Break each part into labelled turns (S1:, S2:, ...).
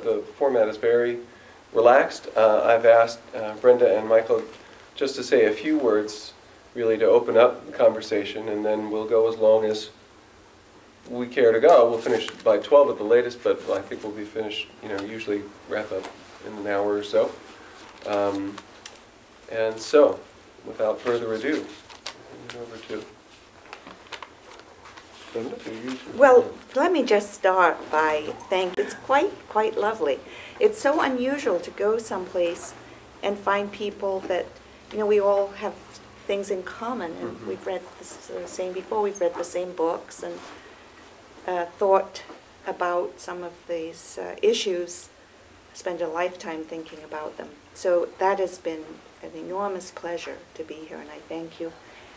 S1: the format is very relaxed. I've asked Brenda and Michael just to say a few words, really to open up the conversation, and then we'll go as long as we care to go. We'll finish by 12 at the latest, but I think we'll be finished, usually wrap up in an hour or so. And so, without further ado, hand it over to Brenda.
S2: Well, let me just start by thanking. It's quite lovely. It's so unusual to go someplace and find people that, we all have things in common, and we've read the same before. We've read the same books and thought about some of these issues, spent a lifetime thinking about them. So that has been an enormous pleasure to be here, and I thank you,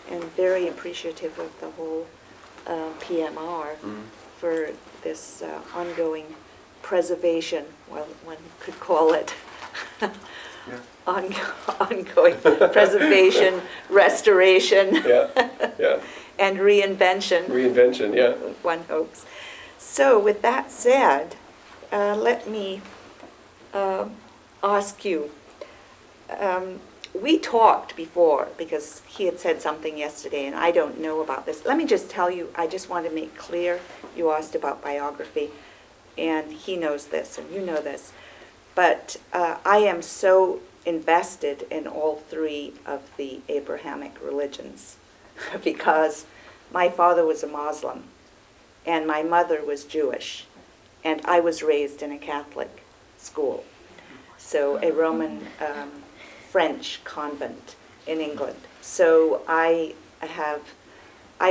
S2: and very appreciative of the whole PMR for this ongoing preservation, well, one could call it, ongoing preservation, restoration, and reinvention.
S1: Reinvention, yeah.
S2: One hopes. So with that said, let me ask you, we talked before because he had said something yesterday and I don't know about this. Let me just tell you, I just want to make clear, you asked about biography, and he knows this and you know this, but I am so invested in all three of the Abrahamic religions because my father was a Muslim and my mother was Jewish, and I was raised in a Catholic school, so a Roman French convent in England. So I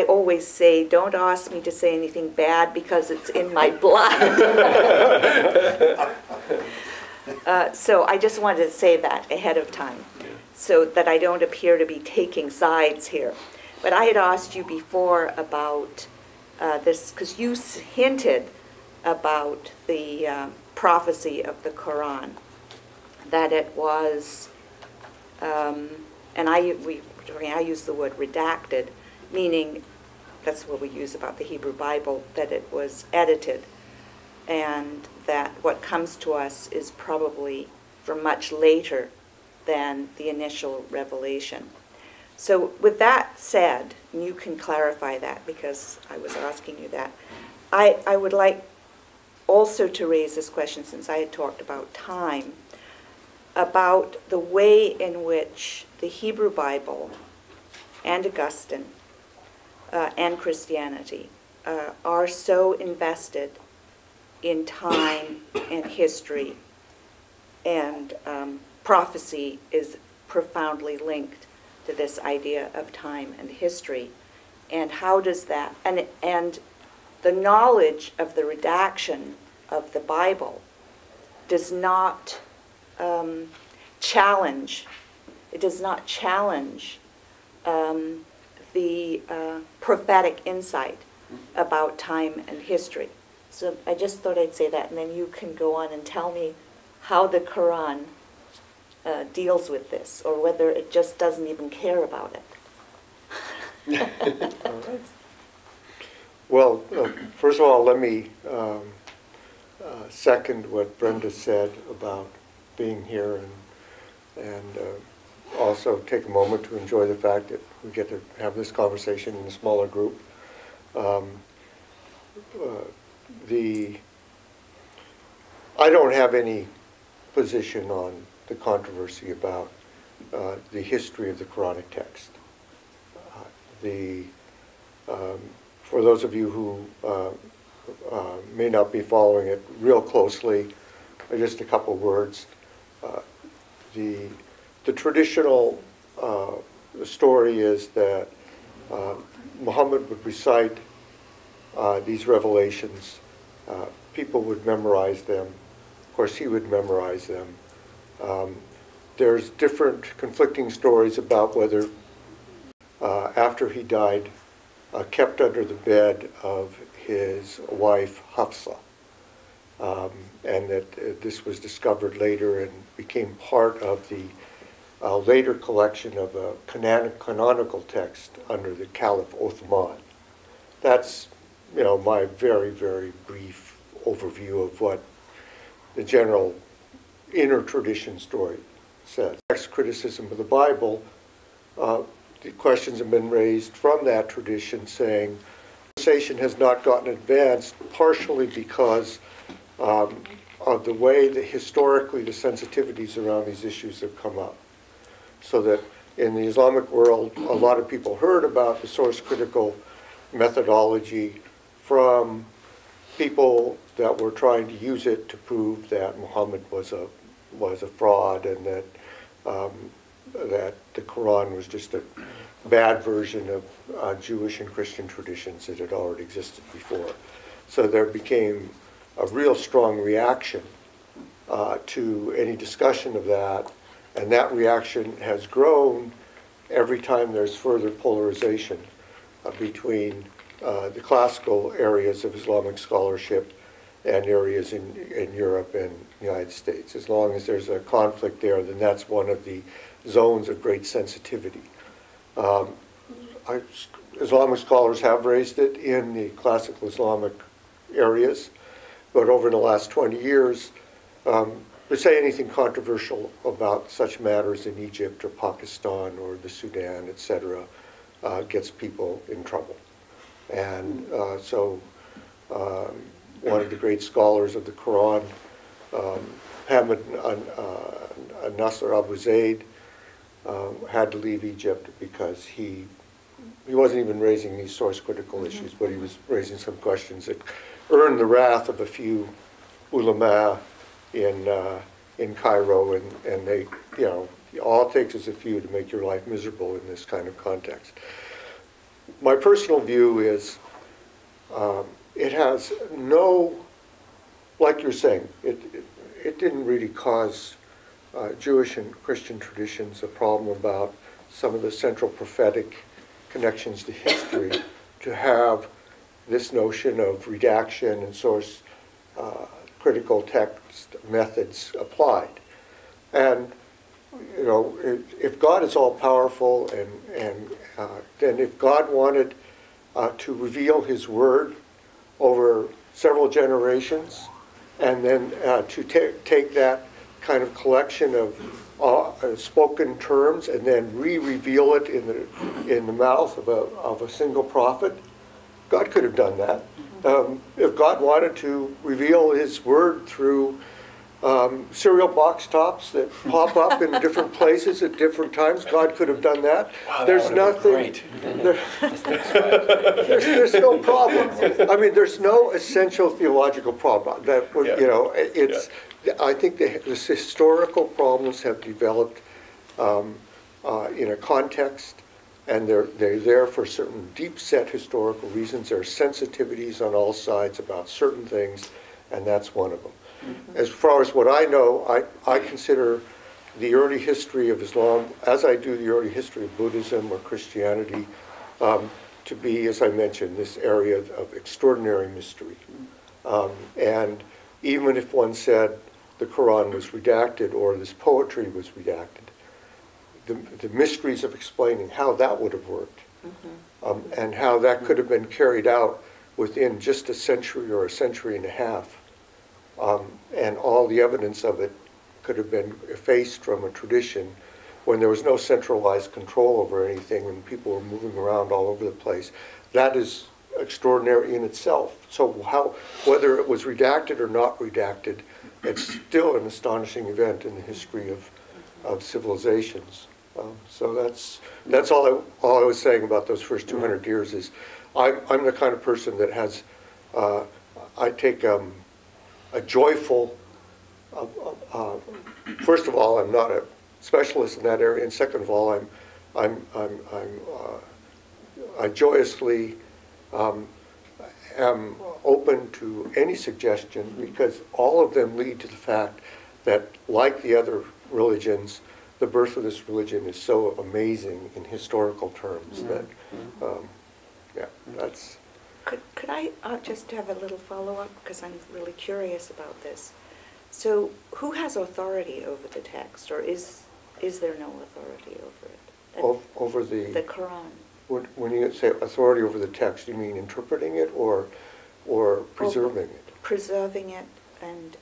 S2: always say, don't ask me to say anything bad because it's in my blood. So I just wanted to say that ahead of time so that I don't appear to be taking sides here. But I had asked you before about this, because you hinted about the prophecy of the Quran, that it was, and I use the word redacted, meaning that's what we use about the Hebrew Bible, that it was edited, and that what comes to us is probably from much later than the initial revelation. So with that said, and you can clarify that because I was asking you that, I would like also to raise this question, since I had talked about time, about the way in which the Hebrew Bible and Augustine and Christianity are so invested in time and history, and prophecy is profoundly linked to this idea of time and history. And how does that, and the knowledge of the redaction of the Bible does not challenge, it does not challenge the prophetic insight about time and history. So I just thought I'd say that, and then you can go on and tell me how the Quran deals with this, or whether it just doesn't even care about it.
S1: All right.
S3: Well, first of all, let me second what Brenda said about being here, and also take a moment to enjoy the fact that we get to have this conversation in a smaller group. I don't have any position on the controversy about the history of the Quranic text. For those of you who may not be following it real closely, just a couple words. The traditional story is that Muhammad would recite these revelations. People would memorize them. Of course, he would memorize them. There's different conflicting stories about whether after he died, kept under the bed of his wife Hafsa, and that this was discovered later and became part of the later collection of a canonical text under the Caliph Othman. That's, my very, very brief overview of what the general inner tradition story says. Text criticism of the Bible, the questions have been raised from that tradition saying conversation has not gotten advanced partially because of the way that historically the sensitivities around these issues have come up. So that in the Islamic world, a lot of people heard about the source critical methodology from people that were trying to use it to prove that Muhammad was a fraud and that that the Quran was just a bad version of Jewish and Christian traditions that had already existed before. So there became a real strong reaction to any discussion of that, and that reaction has grown every time there's further polarization between the classical areas of Islamic scholarship and areas in Europe and the United States. As long as there's a conflict there, then that's one of the zones of great sensitivity. Islamic scholars have raised it in the classical Islamic areas, but over the last 20 years, to say anything controversial about such matters in Egypt or Pakistan or the Sudan, etc., gets people in trouble. And so one of the great scholars of the Quran, Hamid Nasser Abu Zaid, had to leave Egypt because he wasn't even raising these source critical issues, but he was raising some questions that earned the wrath of a few ulama in Cairo, and they, all it takes is a few to make your life miserable in this kind of context. My personal view is it has no, like you're saying, it didn't really cause Jewish and Christian traditions a problem about some of the central prophetic connections to history to have this notion of redaction and source critical text methods applied. And if God is all powerful and then if God wanted to reveal his word over several generations and then to take that kind of collection of spoken terms and then re-reveal it in the mouth of a single prophet, God could have done that. If God wanted to reveal his word through cereal box tops that pop up in different places at different times, God could have done that.
S1: Wow,
S3: there's nothing.
S1: Great.
S3: There's no problem. I mean, there's no essential theological problem. That would, it's. Yeah. I think the historical problems have developed in a context, and they're there for certain deep-set historical reasons. There are sensitivities on all sides about certain things, and that's one of them. Mm-hmm. As far as what I know, I consider the early history of Islam, as I do the early history of Buddhism or Christianity, to be, as I mentioned, this area of extraordinary mystery. And even if one said the Quran was redacted or this poetry was redacted, the mysteries of explaining how that would have worked, and how that could have been carried out within just a century or a century and a half, and all the evidence of it could have been effaced from a tradition when there was no centralized control over anything and people were moving around all over the place. That is extraordinary in itself. So whether it was redacted or not redacted, it's still an astonishing event in the history of civilizations. So that's all I was saying about those first 200 years is I'm the kind of person that has, I take a joyful, first of all, I'm not a specialist in that area, and second of all, I joyously am open to any suggestion because all of them lead to the fact that, like the other religions, the birth of this religion is so amazing in historical terms that, that's...
S2: Could I just have a little follow-up, because I'm really curious about this. So who has authority over the text, or is there no authority over it?
S3: Over the
S2: Quran.
S3: When you say authority over the text, you mean interpreting it or preserving it?
S2: Preserving it, and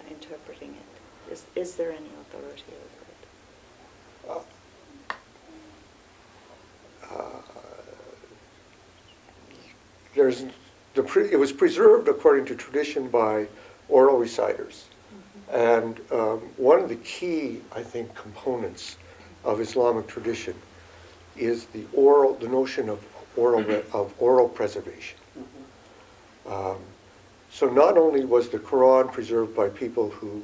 S2: interpreting it? Is there any authority over it?
S3: It was preserved according to tradition by oral reciters. And one of the key, I think, components of Islamic tradition is the notion of oral preservation. So not only was the Quran preserved by people who,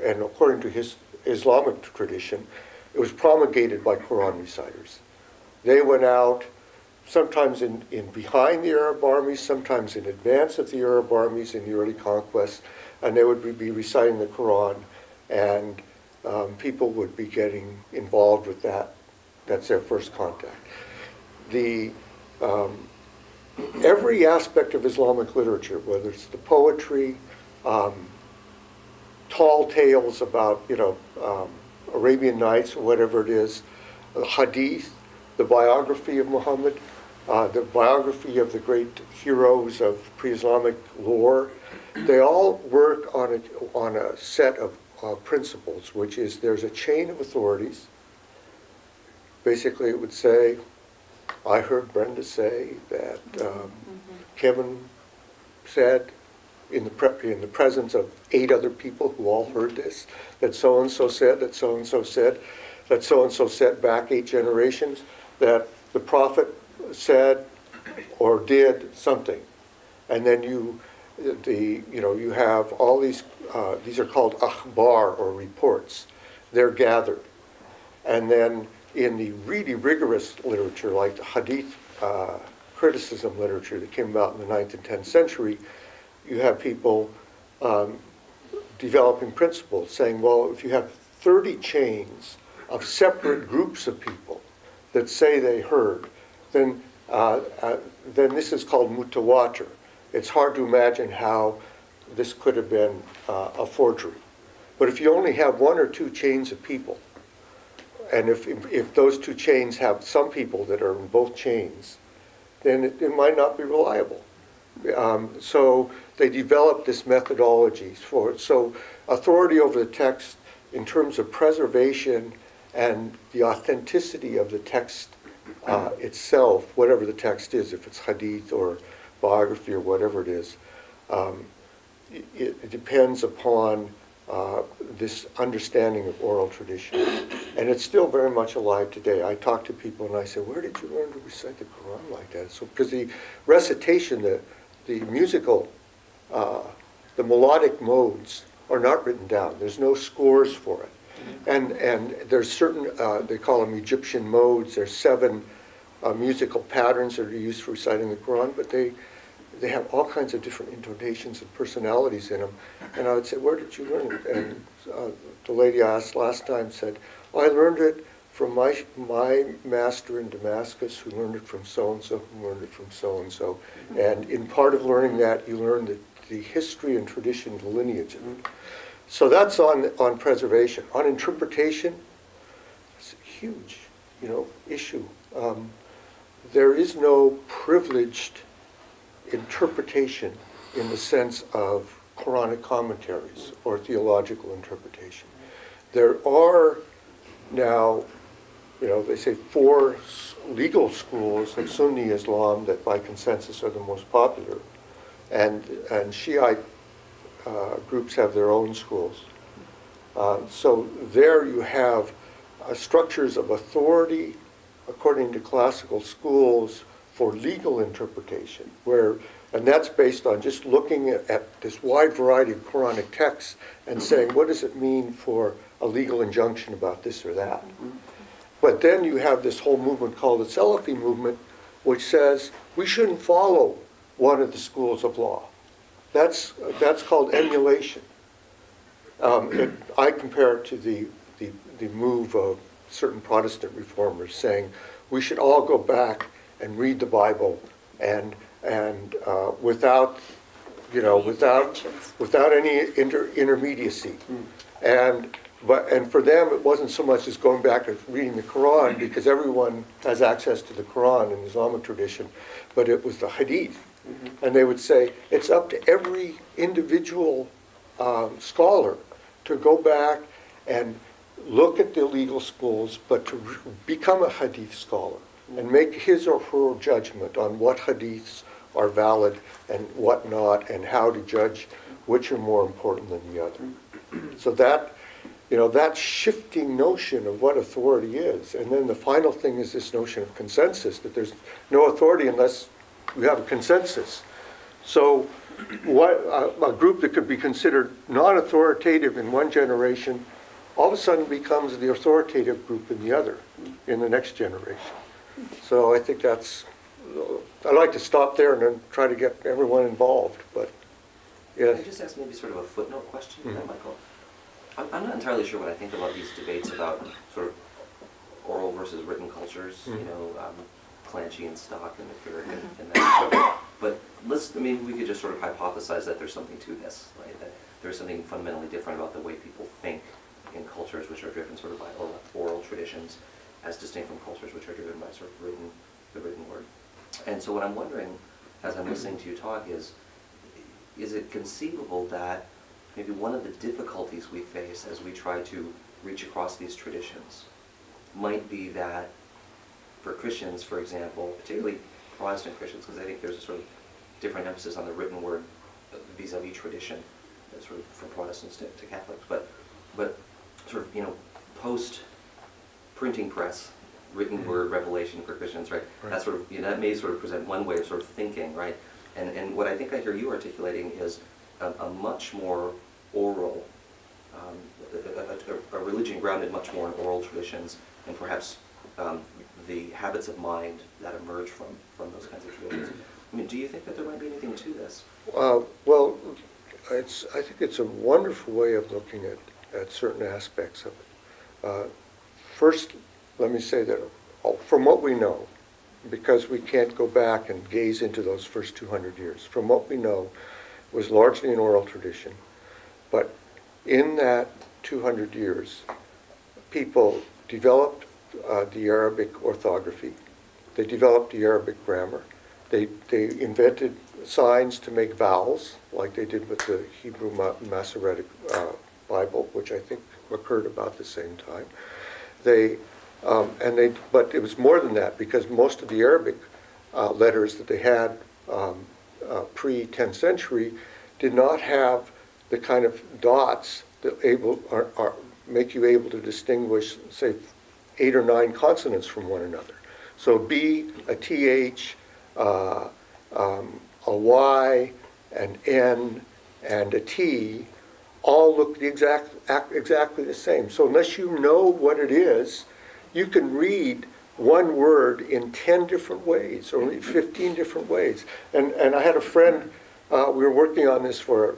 S3: and according to his Islamic tradition, it was promulgated by Quran reciters. They went out, sometimes in behind the Arab armies, sometimes in advance of the Arab armies in the early conquests, and they would be reciting the Quran, and people would be getting involved with that. That's their first contact. Every aspect of Islamic literature, whether it's the poetry, tall tales about, Arabian Nights or whatever it is, the hadith, the biography of Muhammad, the biography of the great heroes of pre-Islamic lore, they all work on a set of principles, which is there's a chain of authorities. Basically, it would say, I heard Brenda say that Kevin said in the presence of 8 other people who all heard this, that so-and-so said, that so-and-so said, that so-and-so said back 8 generations, that the prophet said or did something. And then you have all these are called akhbar, or reports. They're gathered. And then in the really rigorous literature, like the hadith criticism literature that came about in the 9th and 10th century, you have people developing principles, saying, well, if you have 30 chains of separate groups of people that say they heard, then this is called mutawatir. It's hard to imagine how this could have been a forgery. But if you only have 1 or 2 chains of people, and if those 2 chains have some people that are in both chains, then it might not be reliable. So they developed this methodology for it. So authority over the text in terms of preservation and the authenticity of the text itself, whatever the text is, if it's hadith or biography or whatever it is, it depends upon this understanding of oral tradition. And it's still very much alive today. I talk to people and I say, where did you learn to recite the Quran like that? So, because the recitation, the musical, the melodic modes are not written down. There's no scores for it. And there's certain, they call them Egyptian modes. There's 7 musical patterns that are used for reciting the Quran, but they have all kinds of different intonations and personalities in them. And I would say, where did you learn it? And the lady I asked last time said, well, I learned it from my master in Damascus, who learned it from so-and-so, who learned it from so-and-so. And in part of learning that, you learn the history and tradition, the lineage of it. So that's on preservation. On interpretation, it's a huge, issue. There is no privileged interpretation in the sense of Quranic commentaries or theological interpretation. There are now, they say 4 legal schools of Sunni Islam that by consensus are the most popular, and Shiite groups have their own schools. So there you have structures of authority according to classical schools for legal interpretation, and that's based on just looking at this wide variety of Quranic texts and saying, what does it mean for a legal injunction about this or that? But then you have this whole movement called the Salafi movement, which says we shouldn't follow one of the schools of law. That's called emulation. I compare it to the move of certain Protestant reformers saying we should all go back and read the Bible and without any intermediacy. And for them, it wasn't so much as going back and reading the Quran, because everyone has access to the Quran in the Islamic tradition, but it was the Hadith. And they would say it's up to every individual scholar to go back and look at the legal schools, but to become a hadith scholar and make his or her judgment on what hadiths are valid and what not, and how to judge which are more important than the other. So that, that shifting notion of what authority is. And then the final thing is this notion of consensus, that there's no authority unless we have a consensus. So what a group that could be considered non-authoritative in one generation all of a sudden becomes the authoritative group in the other, in the next generation. So I think that's, I'd like to stop there and then try to get everyone involved, but yeah.
S4: Can I just ask maybe sort of a footnote question to that, Michael? I'm not entirely sure what I think about these debates about sort of oral versus written cultures, Clancy and Stock and McCurrick and that sort of. But we could just sort of hypothesize that there's something to this, right? That there's something fundamentally different about the way people think in cultures which are driven sort of by oral traditions, as distinct from cultures which are driven by sort of the written word. And so what I'm wondering, as I'm listening to you talk, is it conceivable that maybe one of the difficulties we face as we try to reach across these traditions might be that for Christians, for example, particularly Protestant Christians, because I think there's a sort of different emphasis on the written word vis-a-vis tradition, sort of from Protestants to Catholics, but sort of, post-printing press, written word revelation for Christians, right? That sort of, that may sort of present one way of sort of thinking, right? And what I think I hear you articulating is a much more oral, a religion grounded much more in oral traditions, and perhaps the habits of mind that emerge from those kinds of traditions. Do you think that there might be anything to this?
S3: Well, I think it's a wonderful way of looking at certain aspects of it. First, let me say that from what we know, because we can't go back and gaze into those first 200 years, from what we know, was largely an oral tradition. But in that 200 years, people developed the Arabic orthography. They developed the Arabic grammar. They invented signs to make vowels, like they did with the Hebrew Masoretic Bible, which I think occurred about the same time. But it was more than that, because most of the Arabic letters that they had pre-10th century did not have the kind of dots that make you able to distinguish, say, 8 or 9 consonants from one another. So B, a TH, a Y, an N, and a T all look exactly the same. So unless you know what it is, you can read one word in 10 different ways, or 15 different ways. And I had a friend, we were working on this to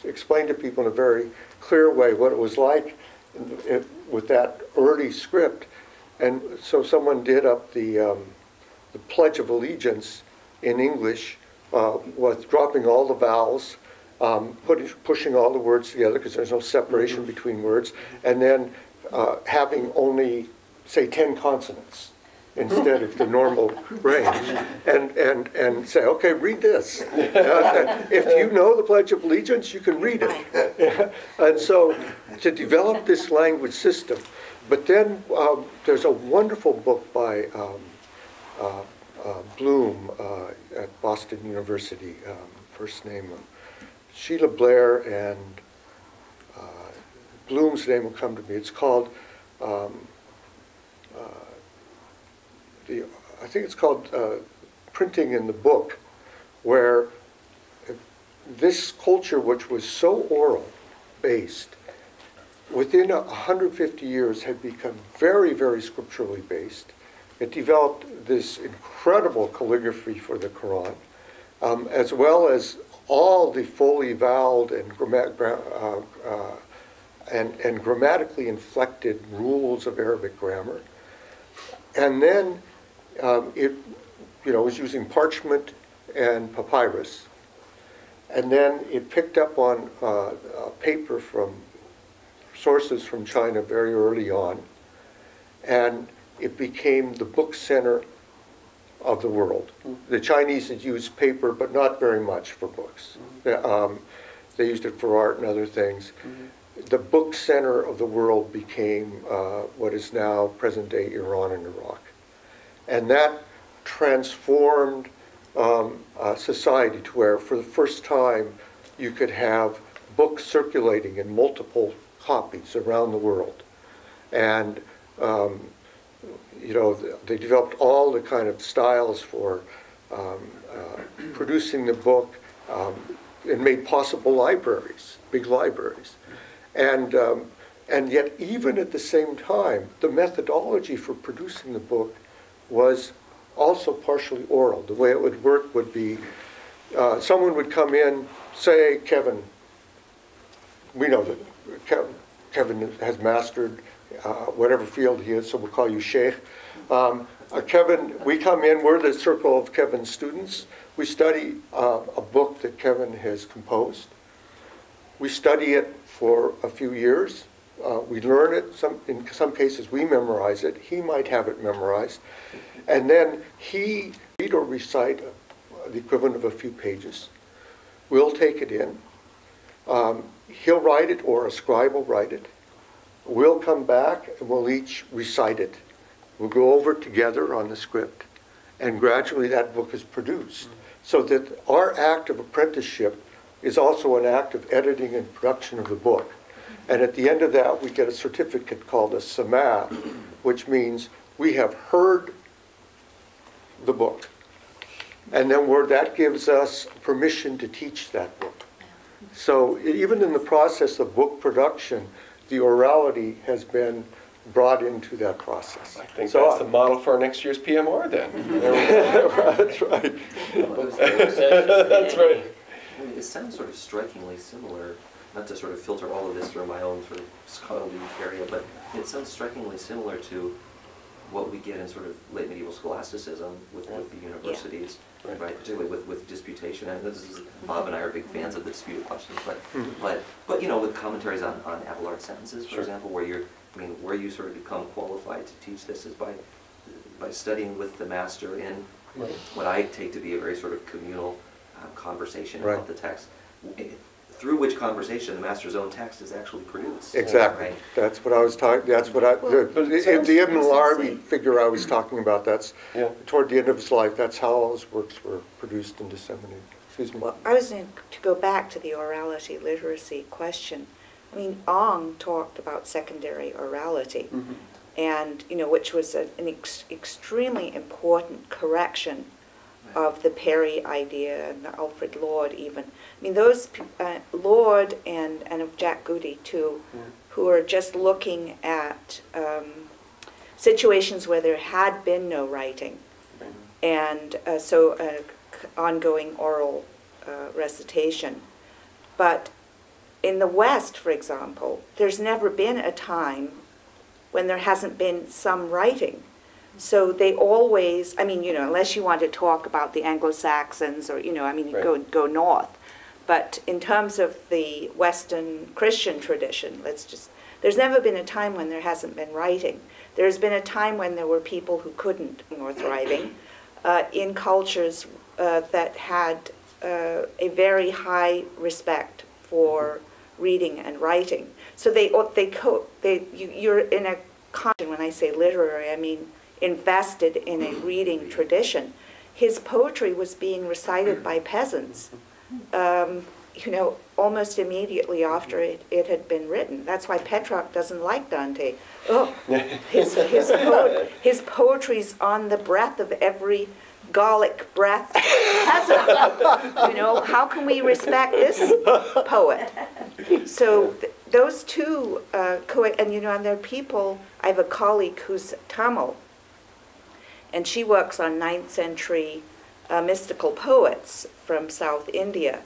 S3: explain to people in a very clear way what it was like with that early script. And so someone did up the Pledge of Allegiance in English with dropping all the vowels, pushing all the words together because there's no separation between words, and then having only, say, 10 consonants instead of the normal range, and say, okay, read this. If you know the Pledge of Allegiance, you can read it. And so to develop this language system, but then there's a wonderful book by Bloom at Boston University, first name Sheila Blair, and Bloom's name will come to me. It's called, I think it's called Printing in the Book, where this culture, which was so oral based, within 150 years had become very, very scripturally based. It developed this incredible calligraphy for the Quran, as well as all the fully voweled and grammatically inflected rules of Arabic grammar. And then it was using parchment and papyrus. And then it picked up on paper from sources from China very early on, and it became the book center of the world. The Chinese had used paper, but not very much for books. They used it for art and other things. The book center of the world became what is now present-day Iran and Iraq. And that transformed society to where, for the first time, you could have books circulating in multiple copies around the world. And, you know, they developed all the kind of styles for producing the book and made possible libraries, big libraries. And yet, even at the same time, the methodology for producing the book was also partially oral. The way it would work would be someone would come in, say, Kevin, we know that Kevin has mastered whatever field he is, so we'll call you Sheikh. Kevin, we come in, we're the circle of Kevin's students. We study a book that Kevin has composed. We study it for a few years. We learn it. In some cases, we memorize it. He might have it memorized. And then he read or recite the equivalent of a few pages. We'll take it in. He'll write it, or a scribe will write it. We'll come back and we'll each recite it. We'll go over it together on the script. And gradually that book is produced. So that our act of apprenticeship is also an act of editing and production of the book. And at the end of that, we get a certificate called a sama, which means we have heard the book. And then that gives us permission to teach that book. So even in the process of book production, the orality has been brought into that process.
S1: I think that's the model for next year's PMR then. There we go. That's right. That's right.
S4: I mean, it sounds sort of strikingly similar, not to sort of filter all of this through my own sort of scholarly area, but it sounds strikingly similar to what we get in sort of late medieval scholasticism with the universities, right? Particularly with disputation. And this is, Bob and I are big fans of the disputed questions, but you know, with commentaries on Abelard sentences, for example, where you sort of become qualified to teach this is by studying with the master in what I take to be a very sort of communal conversation about the text, through which conversation the master's own text is actually produced.
S3: Exactly. Right? That's what I was talking. That's what the Ibn al-Arabi figure I was talking about. That's toward the end of his life. That's how all his works were produced and disseminated. Excuse me.
S2: Well, I was going to go back to the orality literacy question. I mean, Ong talked about secondary orality, and you know, which was an extremely important correction of the Perry idea and the Alfred Lord even. I mean, those Lord and of Jack Goody too, who are just looking at situations where there had been no writing, and so ongoing oral recitation. But in the West, for example, there's never been a time when there hasn't been some writing. So they always, I mean, you know, unless you want to talk about the Anglo-Saxons or, you know, I mean, go north. But in terms of the Western Christian tradition, there's never been a time when there hasn't been writing. There's been a time when there were people who couldn't or thriving in cultures that had a very high respect for reading and writing. So you're in a condition, when I say literary, I mean invested in a reading tradition. His poetry was being recited by peasants, you know, almost immediately after it had been written. That's why Petrarch doesn't like Dante. Oh, his poetry's on the breath of every Gallic breath peasant. You know, how can we respect this poet? So those two, and you know, and there are people, I have a colleague who's Tamil, and she works on 9th century mystical poets from South India.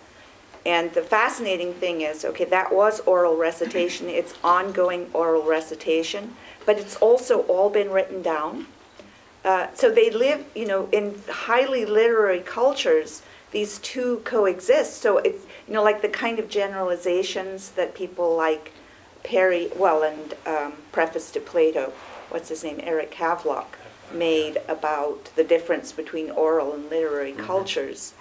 S2: And the fascinating thing is, okay, that was oral recitation, it's ongoing oral recitation, but it's also all been written down. So they live, you know, in highly literary cultures, these two coexist. So it's, you know, like the kind of generalizations that people like Perry, and Preface to Plato, what's his name, Eric Havelock, made about the difference between oral and literary cultures.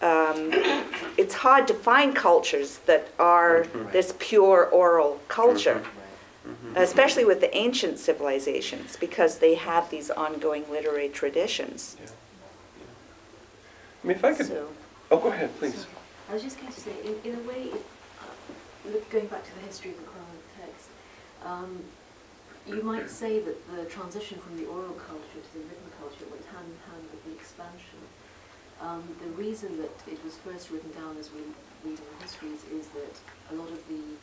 S2: it's hard to find cultures that are this pure oral culture, especially with the ancient civilizations, because they have these ongoing literary traditions.
S1: Yeah. I mean, if I could...
S2: So-
S1: Oh, go ahead, please.
S5: I was just going to say, in a way, going back to the history of the Quranic text, you might say that the transition from the oral culture to the written culture went hand in hand with the expansion. The reason that it was first written down, as we read in the histories, is that a lot of the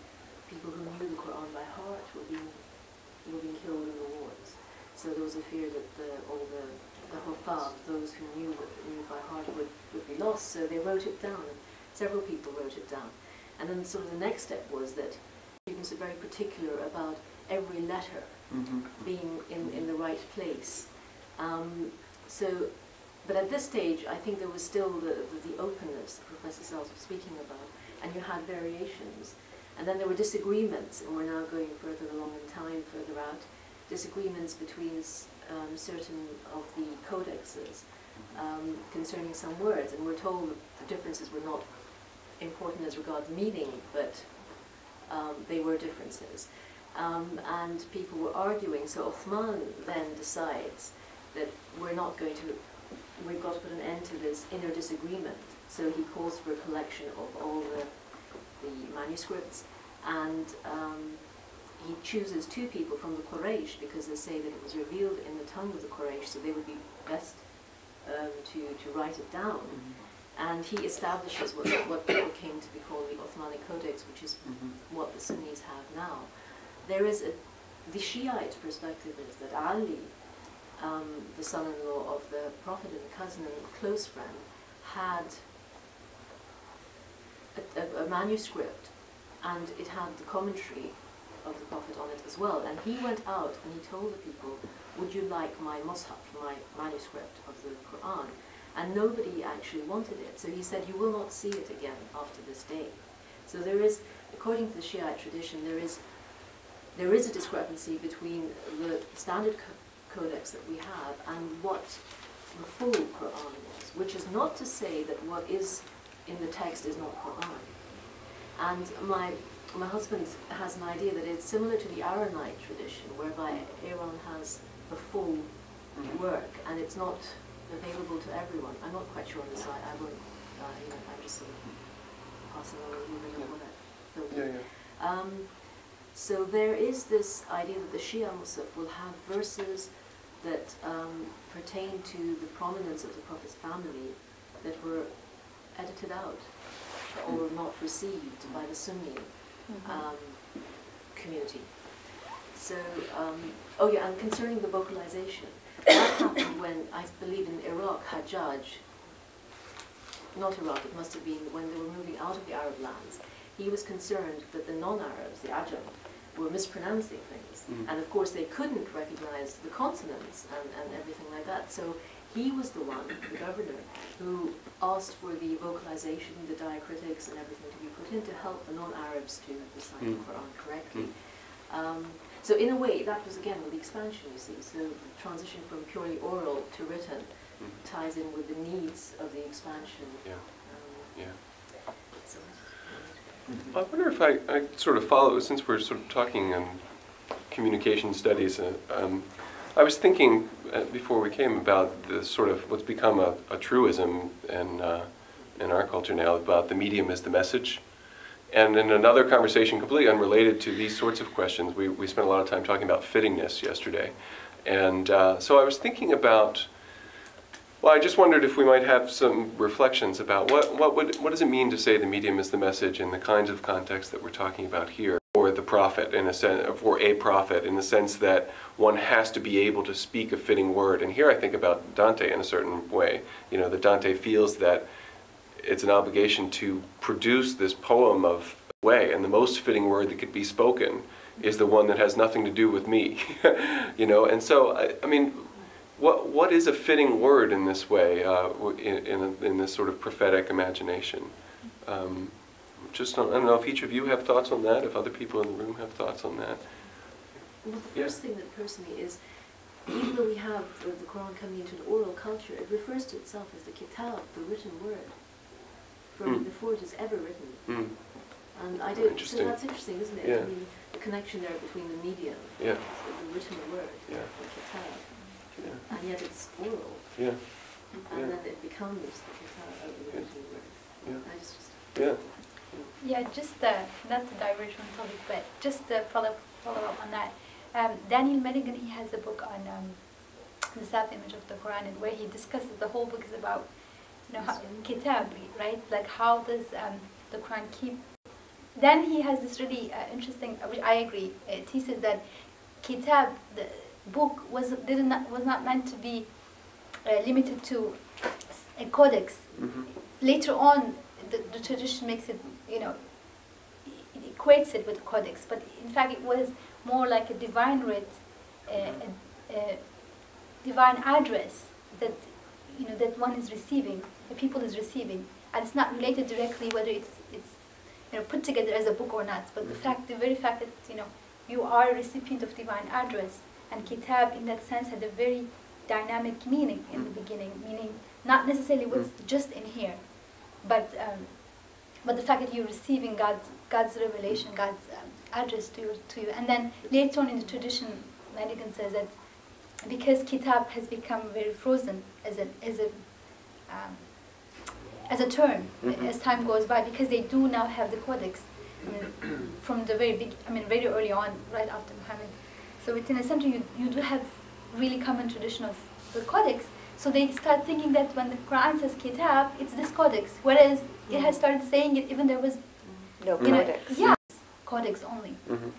S5: people who knew the Quran by heart were being killed in the wars. So there was a fear that all the Huffaz, those who knew it by heart, would be lost. So they wrote it down, and several people wrote it down. And then sort of the next step was that students are very particular about every letter being in the right place. But at this stage, I think there was still the openness that Professor Sells was speaking about, and you had variations. And then there were disagreements, and we're now going further along in time, further out, disagreements between certain of the codexes concerning some words, and we're told that the differences were not important as regards meaning, but they were differences. And people were arguing, so Uthman then decides that we've got to put an end to this inner disagreement. So he calls for a collection of all the manuscripts, and he chooses two people from the Quraysh, because they say that it was revealed in the tongue of the Quraysh, so they would be best to write it down. And he establishes what came to be called the Uthmanic Codex, which is what the Sunnis have now. The Shiite perspective is that Ali, the son-in-law of the Prophet and the cousin and close friend, had a manuscript, and it had the commentary of the Prophet on it as well. And he went out and he told the people, would you like my mushaf, my manuscript of the Quran? And nobody actually wanted it. So he said, you will not see it again after this day. So there is, according to the Shiite tradition, there is a discrepancy between the standard codex that we have and what the full Quran was, which is not to say that what is in the text is not Quran. And my husband has an idea that it's similar to the Aronite tradition, whereby Aaron has the full work, and it's not available to everyone. I'm not quite sure on this. I won't, I'm just sort of passing on a little bit of what so there is this idea that the Shia Musaf will have verses that pertain to the prominence of the Prophet's family that were edited out or not received by the Sunni community. So, oh yeah, and concerning the vocalization, that happened when, I believe in Iraq, Hajjaj, not Iraq, it must have been when they were moving out of the Arab lands, he was concerned that the non-Arabs, the Ajam, were mispronouncing things. And of course they couldn't recognize the consonants and everything like that. So he was the one, the governor, who asked for the vocalization, the diacritics and everything to be put in to help the non-Arabs to recite the Quran correctly. So in a way, that was again with the expansion, you see. So the transition from purely oral to written ties in with the needs of the expansion. So
S1: I wonder if I sort of follow, since we're sort of talking communication studies, I was thinking before we came about the sort of what's become a truism in our culture now about the medium is the message. And in another conversation completely unrelated to these sorts of questions, we spent a lot of time talking about fittingness yesterday. And so I was thinking about, well, I just wondered if we might have some reflections about what does it mean to say the medium is the message in the kinds of context that we're talking about here, or the prophet in a sense, or a prophet in the sense that one has to be able to speak a fitting word. And here I think about Dante in a certain way. You know, that Dante feels that it's an obligation to produce this poem of way, and the most fitting word that could be spoken is the one that has nothing to do with me. You know, and so I mean, what is a fitting word in this way, in this sort of prophetic imagination? I don't know if each of you have thoughts on that, if other people in the room have thoughts on that.
S5: Well, the first thing that occurs to me is, even though we have the Quran coming into an oral culture, it refers to itself as the kitab, the written word. from before it was ever written.
S1: Mm.
S5: And I did, so
S1: Interesting.
S5: that's interesting, isn't it?
S1: Yeah.
S5: I mean, the connection there between the medium,
S1: Yeah.
S5: the written word,
S1: Yeah.
S5: the kitab,
S1: Yeah.
S5: and yet it's oral,
S1: Yeah.
S5: and
S1: Yeah.
S5: then it becomes the kitab of the written word.
S1: Yeah.
S5: I just
S1: Yeah.
S6: Yeah, just not to diverge from topic, but just to follow up on that. Daniel Milligan, he has a book on the self-image of the Quran, and where he discusses the whole book is about, how, kitab, right? Like how does the Quran keep? Then he has this really interesting, which I agree. He says that kitab, the book, was not meant to be limited to a codex.
S1: Mm-hmm.
S6: Later on, the tradition makes it, it equates it with codex, but in fact it was more like a divine writ, a divine address that, that one is receiving, the people is receiving, and it's not related directly whether it's put together as a book or not. But the very fact that you are a recipient of divine address, and kitab in that sense had a very dynamic meaning in the beginning, meaning not necessarily what's just in here, but the fact that you're receiving God's revelation, God's address to you. And then later on in the tradition, Malikan says that because kitab has become very frozen as a term, as time goes by, because they do now have the codex from the very early on, right after Muhammad. So within a century, you do have really common tradition of the codex. So they start thinking that when the Quran says kitab, it's this codex, whereas it has started saying it even there was
S2: No codex.
S6: Yeah, codex only.
S1: Mm-hmm.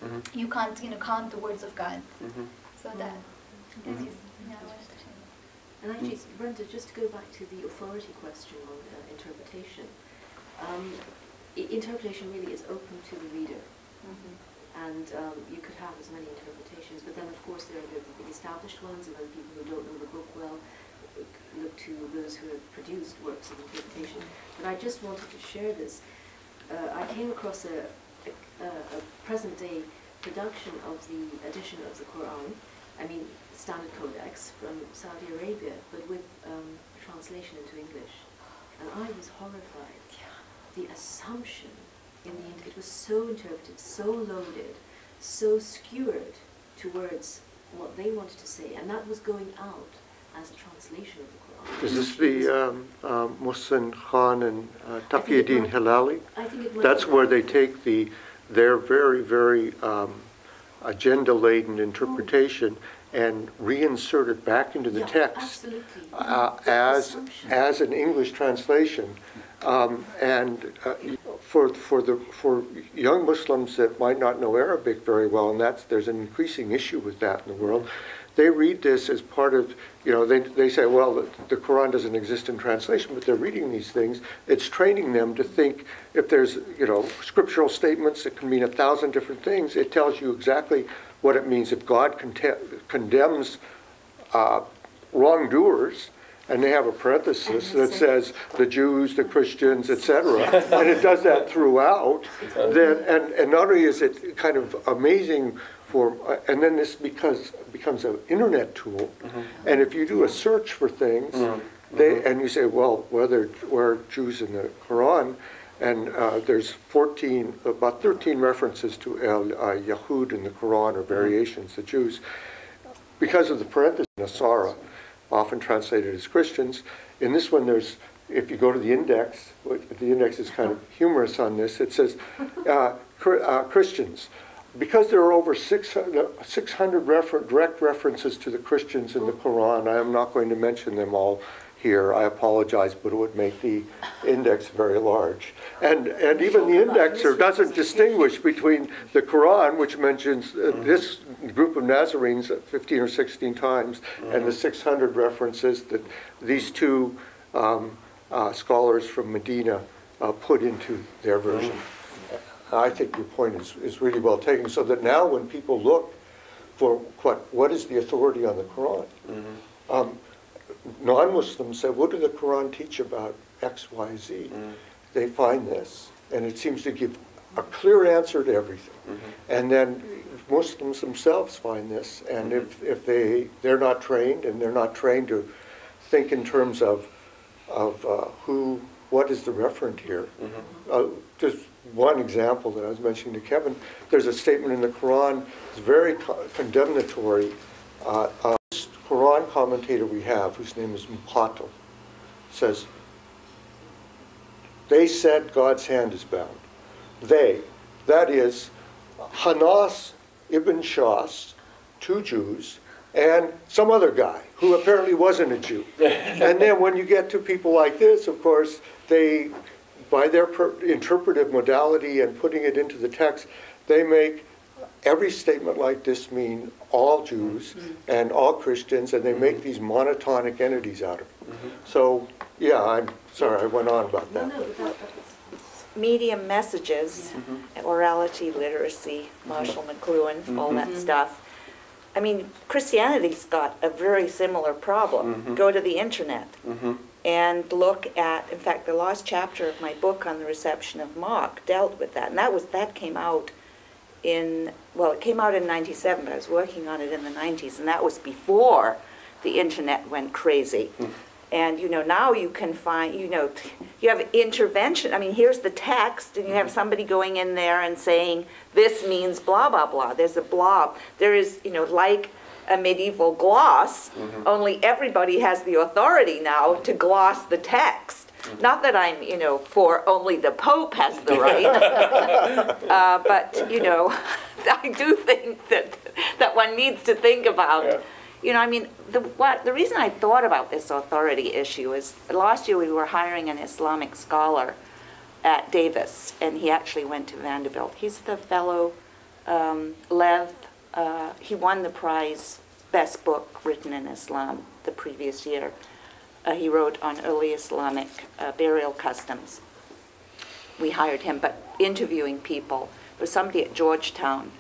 S1: Mm-hmm.
S6: You can't count the words of God.
S1: Mm-hmm.
S6: So that.
S1: Mhm.
S5: And actually, Brenda, just to go back to the authority question on interpretation, interpretation really is open to the reader. And you could have as many interpretations, but then of course there are the established ones, and then people who don't know the book well look to those who have produced works of interpretation. But I just wanted to share this. I came across a present-day production of the edition of the Quran, standard codex from Saudi Arabia, but with translation into English. And I was horrified. The assumption in the it was so interpreted, so loaded, so skewered towards what they wanted to say, and that was going out as a translation of the Quran.
S3: Is this the Mohsen Khan and Taqiyuddin Hilali?
S5: I think it might
S3: That's
S5: be
S3: where
S5: that.
S3: they take their very, very agenda-laden interpretation and reinsert it back into the text as an English translation. For young Muslims that might not know Arabic very well, and there's an increasing issue with that in the world, they read this as part of, they say, well, the Quran doesn't exist in translation, but they're reading these things. It's training them to think if there's, scriptural statements that can mean 1,000 different things, it tells you exactly what it means. If God condemns wrongdoers, and they have a parenthesis that says the Jews, the Christians, etc., and it does that throughout, then, and not only is it kind of amazing and then this becomes an internet tool, and if you do a search for things, and you say, well, where are Jews in the Quran, and there's about 13 references to Yahud in the Quran, or variations, the Jews, because of the parenthesis, Nasara, often translated as Christians. In this one, if you go to the index, the index is kind of humorous on this, it says Christians. Because there are over 600 direct references to the Christians in the Quran, I am not going to mention them all here. I apologize, but it would make the index very large. And even the indexer doesn't distinguish between the Quran, which mentions this group of Nazarenes 15 or 16 times, and the 600 references that these two scholars from Medina put into their version. I think your point is really well taken, so that now when people look for what is the authority on the Quran, non-Muslims say, what does the Quran teach about X, Y, Z? They find this, and it seems to give a clear answer to everything. And then Muslims themselves find this, and if they're not trained, and they're not trained to think in terms of who what is the referent here? Just one example that I was mentioning to Kevin, there's a statement in the Quran, it's very condemnatory. This Quran commentator we have, whose name is Muqatil, says, they said God's hand is bound. They, that is, Hanas ibn Shas, 2 Jews, and some other guy who apparently wasn't a Jew. And then when you get to people like this, of course, they, by their interpretive modality and putting it into the text, they make every statement like this mean all Jews and all Christians, and they make these monotonic entities out of it. So, yeah, I'm sorry, I went on about that.
S2: Medium messages, orality, literacy, Marshall McLuhan, all that stuff. I mean, Christianity's got a very similar problem. Go to the internet and look at, in fact, the last chapter of my book on the reception of Mark dealt with that. And that came out in, well, it came out in '97, but I was working on it in the '90s, and that was before the internet went crazy. And, you know, now you can find, you know, you have intervention. I mean, here's the text, and you have somebody going in there and saying, this means blah, blah, blah. There's a blah. There is, you know, like a medieval gloss, only everybody has the authority now to gloss the text. Not that I'm, you know, for only the Pope has the right, but, you know, I do think that one needs to think about, you know, I mean, the reason I thought about this authority issue is last year we were hiring an Islamic scholar at Davis, and he actually went to Vanderbilt. He's the fellow, Lev, he won the prize, best book written in Islam the previous year. He wrote on early Islamic burial customs. We hired him, but interviewing people, there was somebody at Georgetown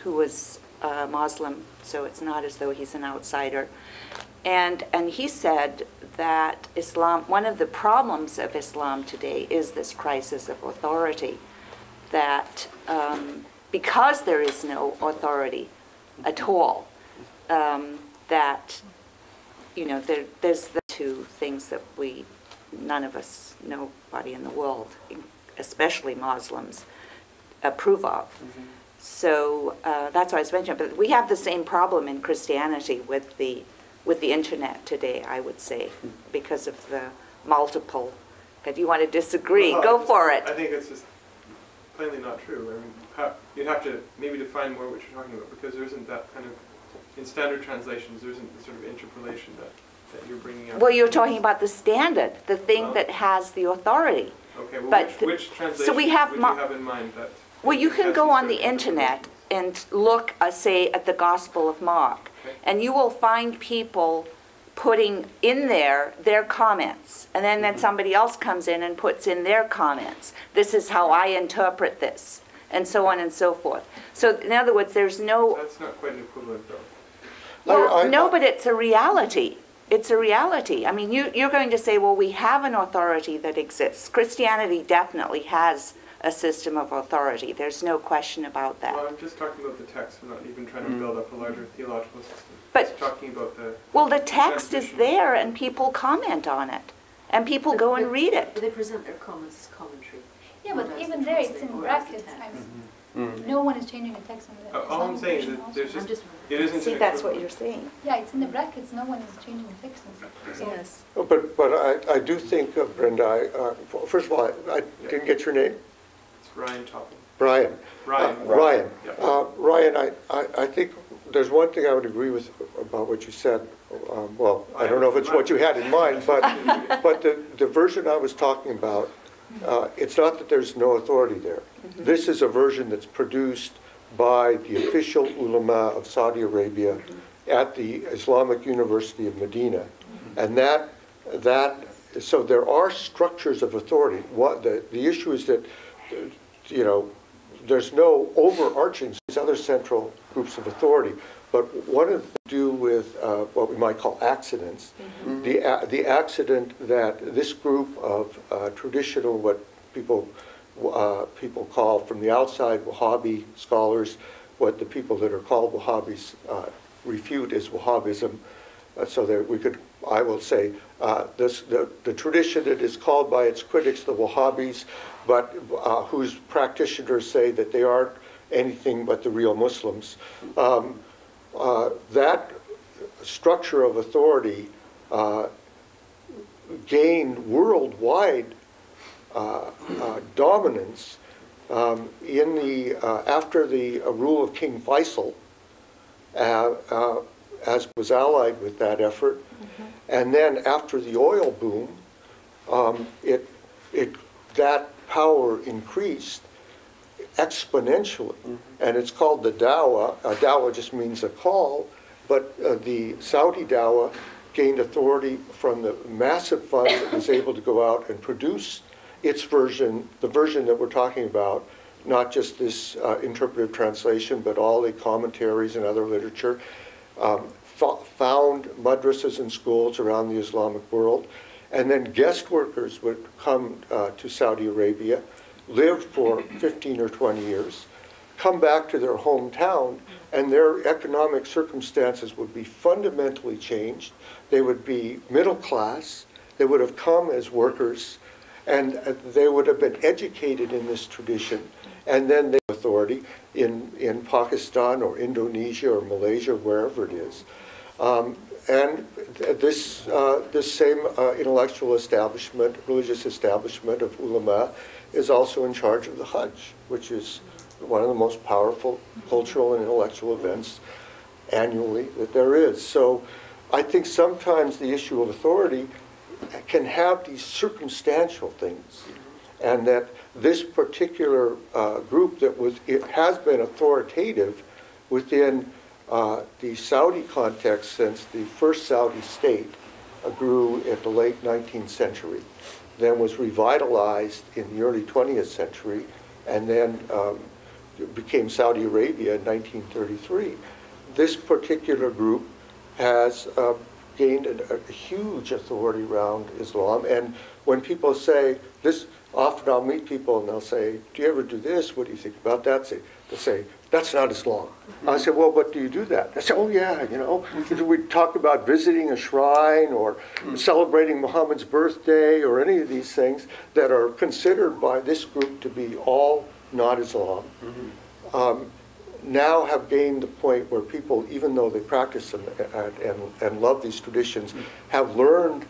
S2: who was Muslim, so it's not as though he's an outsider. And he said that Islam, one of the problems of Islam today is this crisis of authority, that because there is no authority at all, that, you know, there's the two things that none of us, nobody in the world, especially Muslims, approve of. So that's what I was mentioning. But we have the same problem in Christianity with the internet today, I would say, because of the multiple. If you want to disagree, go for it.
S7: I think it's just plainly not true. I mean, you'd have to maybe define more what you're talking about, because there isn't that kind of, in standard translations, there isn't the sort of interpolation that you're bringing up.
S2: Well, you're talking about the standard, the thing that has the authority.
S7: Okay, well,
S2: but
S7: which translation
S2: so we have
S7: would you have in mind that?
S2: Well, you can go on the internet and look, say, at the Gospel of Mark, and you will find people putting in there their comments, and then somebody else comes in and puts in their comments. This is how I interpret this, and so on and so forth. So, in other words, there's no...
S7: That's not quite an equivalent, though.
S2: Well, no, but it's a reality. It's a reality. I mean, you're going to say, well, we have an authority that exists. Christianity definitely has a system of authority. There's no question about that.
S7: Well, I'm just talking about the text. I'm not even trying to build up a larger theological system.
S2: But,
S7: just talking about the...
S2: Well, the text is there, and people comment on it. And people go and read it.
S5: They present their comments as commentary.
S6: Yeah, but even there, it's in brackets. I mean, no one is changing the text on the
S7: all I'm saying is that there's just... It isn't
S2: See, that's what you're saying.
S6: Yeah, it's in the brackets. No one is changing the text. So
S2: Yes.
S3: But I do think, Brenda, first of all, I didn't get your name.
S7: It's Ryan Topping.
S3: Brian.
S7: Ryan.
S3: Ryan, I think there's one thing I would agree with about what you said. Well, I don't know if it's what you had in mind, but the version I was talking about, it's not that there's no authority there. This is a version that's produced by the official ulama of Saudi Arabia at the Islamic University of Medina. And so there are structures of authority. The issue is that, you know, there's no overarching other central groups of authority, but one of them to do with what we might call accidents. The accident that this group of traditional, what people call from the outside Wahhabi scholars, what the people that are called Wahhabis refute as Wahhabism, so that we could, I will say, the tradition that is called by its critics the Wahhabis, but whose practitioners say that they aren't anything but the real Muslims. That structure of authority gained worldwide dominance in the after the rule of King Faisal, as was allied with that effort, and then after the oil boom, that power increased exponentially, and it's called the Dawah. Dawah just means a call, but the Saudi Dawah gained authority from the massive funds it was able to go out and produce its version, the version that we're talking about, not just this interpretive translation, but all the commentaries and other literature, found madrasas and schools around the Islamic world, and then guest workers would come to Saudi Arabia, live for 15 or 20 years, come back to their hometown, and their economic circumstances would be fundamentally changed. They would be middle class, they would have come as workers, and they would have been educated in this tradition, and then they authority in Pakistan or Indonesia or Malaysia, wherever it is. And this same intellectual establishment, religious establishment of ulama, is also in charge of the Hajj, which is one of the most powerful cultural and intellectual events annually that there is. So I think sometimes the issue of authority can have these circumstantial things, and that this particular group that has been authoritative within the Saudi context since the first Saudi state grew in the late 19th century, then was revitalized in the early 20th century, and then became Saudi Arabia in 1933. This particular group has gained a huge authority around Islam, and when people say this, often I'll meet people and they'll say, do you ever do this? What do you think about that? They'll say, that's not Islam. I say, well, but do you do that? They say, oh yeah, you know, we talk about visiting a shrine or celebrating Muhammad's birthday or any of these things that are considered by this group to be all not Islam. Now have gained the point where people, even though they practice them and love these traditions, have learned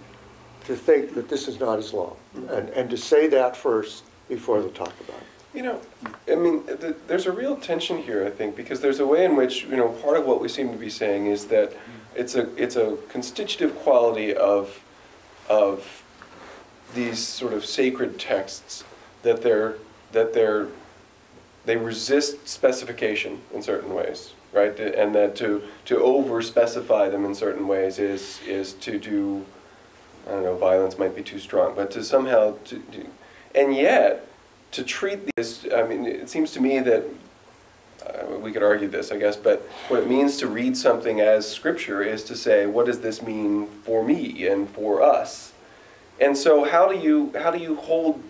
S3: to think that this is not Islam, and to say that first before they talk about it.
S1: You know, I mean, there's a real tension here, I think, because there's a way in which, you know, part of what we seem to be saying is that it's a constitutive quality of these sort of sacred texts that they resist specification in certain ways, right? And that to over-specify them in certain ways is to do, I don't know, violence might be too strong, but to somehow, and yet, to treat these, I mean, it seems to me that, we could argue this, I guess, but what it means to read something as scripture is to say, what does this mean for me and for us? And so how do you hold,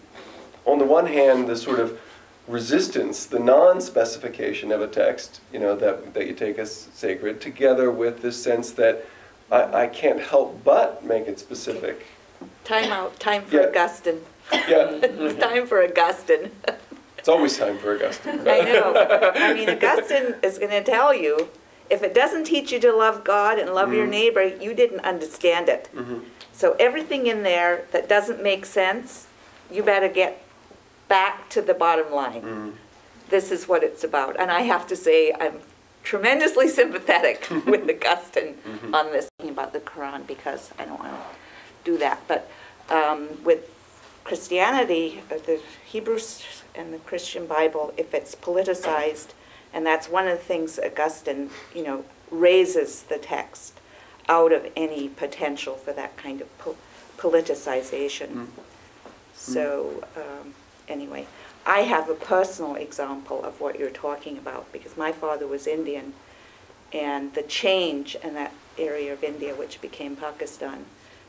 S1: on the one hand, the sort of resistance, the non-specification of a text, you know, that you take as sacred, together with this sense that I can't help but make it specific.
S2: Time out, time for Augustine.
S1: Yeah.
S2: It's time for Augustine.
S1: It's always time for Augustine.
S2: I know. I mean, Augustine is going to tell you, if it doesn't teach you to love God and love your neighbor, you didn't understand it. So everything in there that doesn't make sense, you better get back to the bottom line. This is what it's about. And I have to say, I'm tremendously sympathetic with Augustine on this, about the Quran, because I don't want to do that. But with Christianity, the Hebrews and the Christian Bible, if it's politicized, and that's one of the things Augustine, you know, raises the text out of any potential for that kind of politicization. So anyway, I have a personal example of what you're talking about, because my father was Indian, and the change in that area of India, which became Pakistan,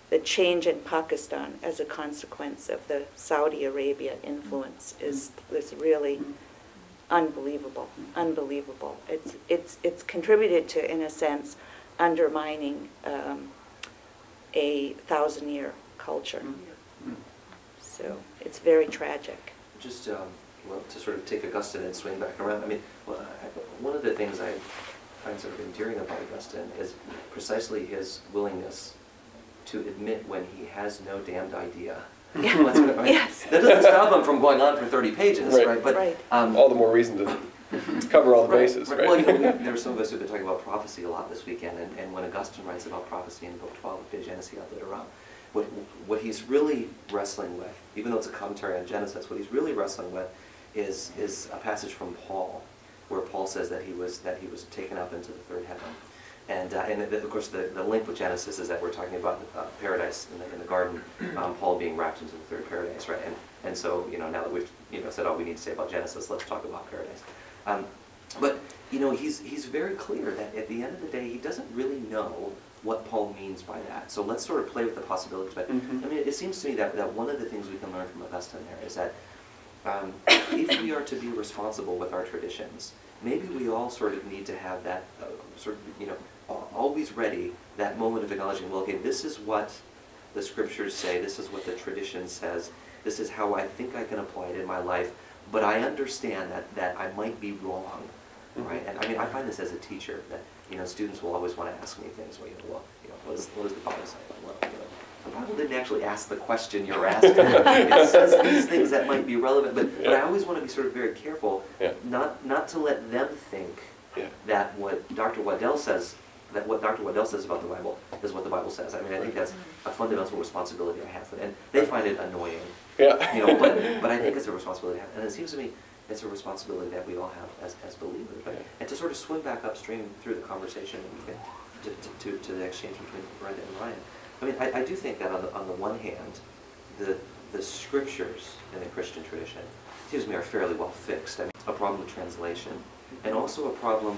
S2: the change in Pakistan as a consequence of the Saudi Arabia influence is really unbelievable, unbelievable. It's contributed to, in a sense, undermining a 1,000-year culture. So it's very tragic.
S4: Just well, to sort of take Augustine and swing back around. I mean, well, one of the things I find sort of endearing about Augustine is precisely his willingness to admit when he has no damned idea.
S2: Yeah.
S4: What's going on.
S2: Yes.
S4: That doesn't stop him from going on for 30 pages,
S1: Right.
S4: right? But
S2: Right.
S1: All the more reason to cover all the bases, right?
S4: Well, you know, there are some of us who've been talking about prophecy a lot this weekend, and when Augustine writes about prophecy in Book 12 of De Genesis ad Literarum, what he's really wrestling with, even though it's a commentary on Genesis, what he's really wrestling with is a passage from Paul, where Paul says that he was taken up into the third heaven. And of course, the link with Genesis is that we're talking about paradise in the garden, Paul being wrapped into the third paradise, right? And so, you know, now that we've said all we need to say about Genesis, let's talk about paradise. But you know, he's very clear that at the end of the day, he doesn't really know what Paul means by that. So let's sort of play with the possibilities. But I mean, it seems to me that one of the things we can learn from Augustine there is that if we are to be responsible with our traditions, maybe we all sort of need to have that sort of, you know, always ready, that moment of acknowledging, well, okay, this is what the scriptures say, this is what the tradition says, this is how I think I can apply it in my life, but I understand that I might be wrong, right? And I mean, I find this as a teacher, that, you know, students will always want to ask me things, well, what does the Bible say? Well, you know, the Bible didn't actually ask the question you're asking. It says these things that might be relevant, but I always want to be sort of very careful, not to let them think that what Dr. Waddell says, about the Bible is what the Bible says. I mean, I think that's a fundamental responsibility I have for them. And they find it annoying, you know, but I think it's a responsibility I have. And it seems to me it's a responsibility that we all have as believers, right? And to sort of swim back upstream through the conversation to the exchange between Brenda and Ryan. I mean, I do think that on the one hand, the scriptures in the Christian tradition, it seems to me, are fairly well fixed. I mean, a problem of translation, and also a problem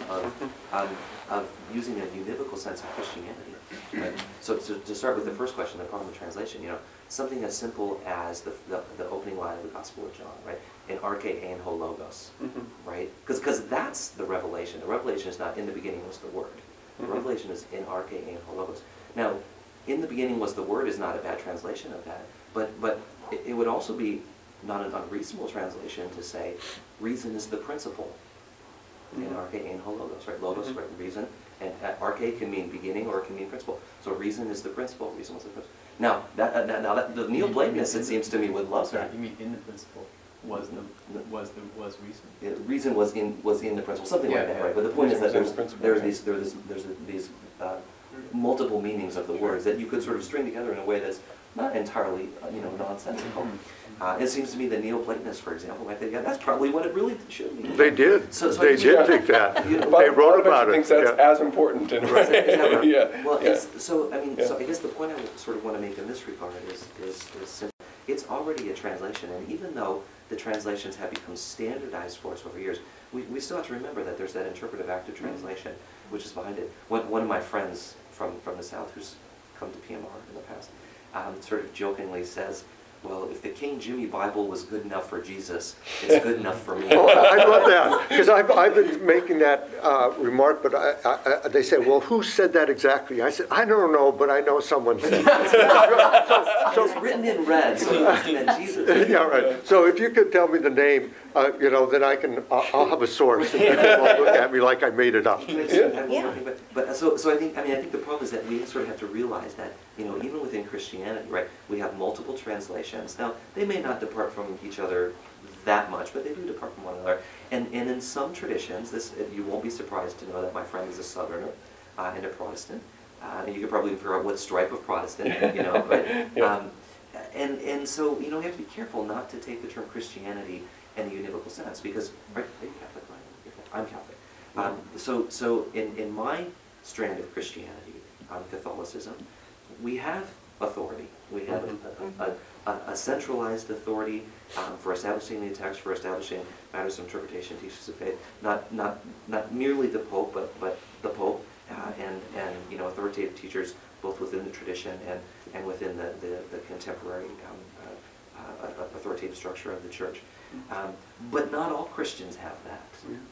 S4: of using a univocal sense of Christianity. Right? So to start with the first question, the problem of translation, you know, something as simple as the opening line of the Gospel of John, right? In arche ein ho logos, right? Because that's the revelation. The revelation is not in the beginning was the Word. The revelation is in arche ein ho logos. Now, in the beginning was the Word is not a bad translation of that, but it would also be not an unreasonable translation to say reason is the principle. In arche ein ho logos, right? Logos, right? Reason, and arche can mean beginning or it can mean principle. So reason is the principle. Reason was the principle. Now that the Neoplatonists, it seems to me, would love that.
S8: You mean in the principle was reason?
S4: Yeah, reason was in the principle, something like that, right? But the point is that there's these multiple meanings of the words that you could sort of string together in a way that's not entirely, you know, nonsensical. It seems to me the Neoplatonists, for example, might think, yeah, that's probably what it really should be.
S3: They did.
S4: They
S3: did think that.
S4: You know,
S3: They wrote about it.
S1: thinks that's as important. And
S4: Well, so I mean, so I guess the point I sort of want to make in this regard is simple. It's already a translation, and even though the translations have become standardized for us over years, we still have to remember that there's that interpretive active translation, which is behind it. One of my friends from the South, who's come to PMR in the past, sort of jokingly says, well, if the King Jimmy Bible was good enough for Jesus, it's good enough for me.
S3: Oh, I love that, because I've been making that remark, but they say, well, who said that exactly? I said, I don't know, but I know someone said it.
S4: So it's written in red, so it must have been Jesus.
S3: Yeah, right. So if you could tell me the name, you know, then I'll have a source, and people won't look at me like I made it up.
S4: But so I think the problem is that we sort of have to realize that, you know, even within Christianity, right, we have multiple translations. Now, they may not depart from each other that much, but they do depart from one another. And in some traditions, you won't be surprised to know that my friend is a Southerner and a Protestant. And you could probably figure out what stripe of Protestant, you know. But, and so, you know, we have to be careful not to take the term Christianity in the univocal sense, because, right, are you Catholic? I'm Catholic. So in my strand of Christianity, Catholicism, we have authority. We have a centralized authority for establishing the text, for establishing matters of interpretation, teachings of faith. Not merely the Pope, but the Pope and you know, authoritative teachers both within the tradition and within the contemporary authoritative structure of the Church. But not all Christians have that,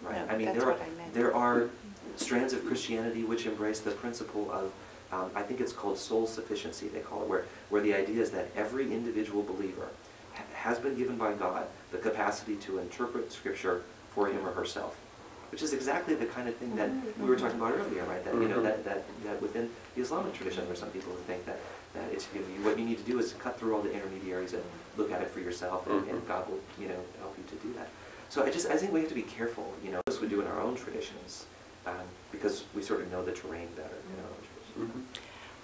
S4: right?
S2: No,
S4: I mean,
S2: that's what I meant.
S4: there are strands of Christianity which embrace the principle of, I think it's called soul sufficiency, they call it, where the idea is that every individual believer has been given by God the capacity to interpret Scripture for him or herself, which is exactly the kind of thing that we were talking about earlier, right? That you know that within the Islamic tradition, there are some people who think that it's what you need to do is cut through all the intermediaries and look at it for yourself, and God will help you to do that. So I think we have to be careful, as we do in our own traditions, because we sort of know the terrain better in our own traditions.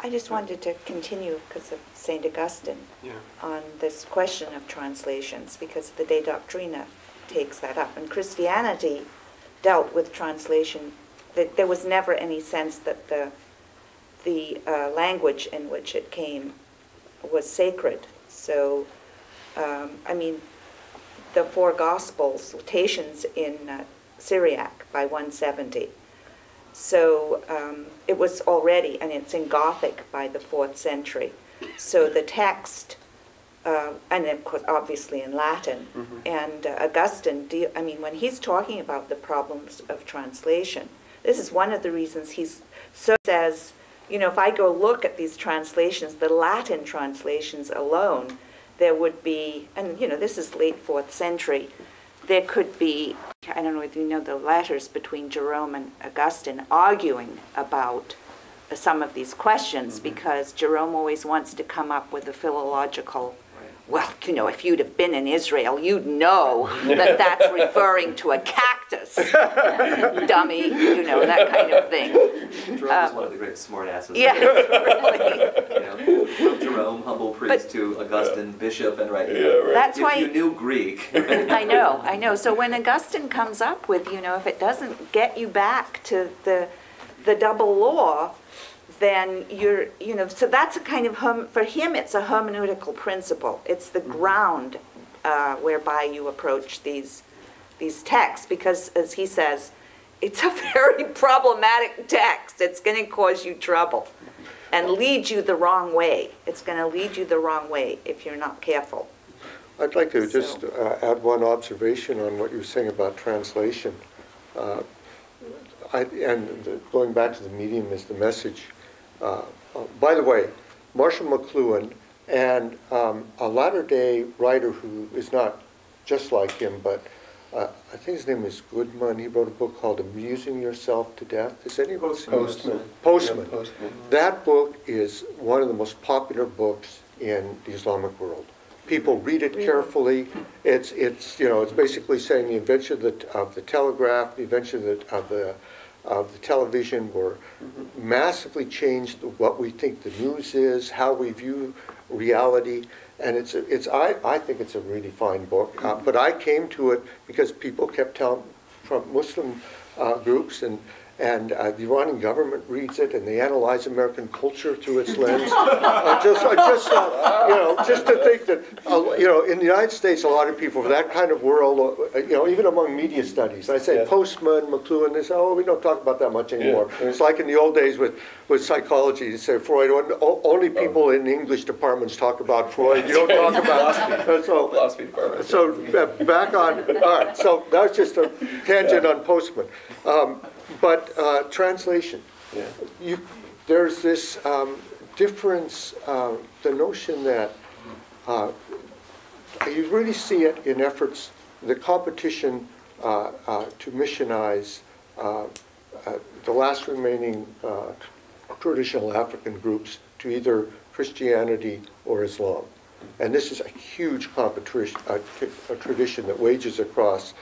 S2: I just wanted to continue because of St. Augustine on this question of translations, because the De Doctrina takes that up. And Christianity dealt with translation. That there was never any sense that the language in which it came was sacred. So, I mean, the four Gospels, quotations in Syriac by 170. So it was already, and it's in Gothic by the 4th century. So the text, and of course, obviously in Latin, and Augustine, when he's talking about the problems of translation, this is one of the reasons says, if I go look at these translations, the Latin translations alone, there would be, and this is late 4th century, there could be, I don't know if you know the letters between Jerome and Augustine arguing about some of these questions, because Jerome always wants to come up with a philological, well, if you'd have been in Israel, you'd know that that's referring to a cactus, dummy, that kind of thing.
S4: Jerome is one of the great smartasses.
S2: Yes, really.
S4: From Jerome, humble priest, to Augustine, bishop, and right.
S2: That's
S4: if
S2: why
S4: you knew Greek.
S2: I know. So when Augustine comes up with, if it doesn't get you back to the double law, then you're, so that's a kind of, for him it's a hermeneutical principle. It's the ground whereby you approach these texts, because as he says, it's a very problematic text. It's going to cause you trouble and lead you the wrong way. It's going to lead you the wrong way if you're not careful.
S3: I'd like to just add one observation on what you were saying about translation. Going back to the medium as the message. By the way, Marshall McLuhan and a latter-day writer who is not just like him, but I think his name is Goodman. He wrote a book called Amusing Yourself to Death. Is anyone
S1: Postman.
S3: Postman.
S1: Yeah, Postman.
S3: That book is one of the most popular books in the Islamic world. People read it carefully. It's basically saying the invention of the telegraph, the invention of the television were massively changed what we think the news is, how we view reality, and I think it's a really fine book. But I came to it because people kept telling from Muslim groups and the Iranian government reads it, and they analyze American culture through its lens. Just to think that, in the United States, a lot of people, for that kind of world, even among media studies, I say Postman, McLuhan, they say, oh, we don't talk about that much anymore.
S1: Yeah.
S3: It's like in the old days with psychology, they say Freud, only people in English departments talk about Freud. You don't talk about
S1: philosophy department.
S3: So back on, all right, so that was just a tangent on Postman. But translation, there's this difference, the notion that you really see it in efforts, the competition to missionize the last remaining traditional African groups to either Christianity or Islam. And this is a huge competition, a tradition that wages across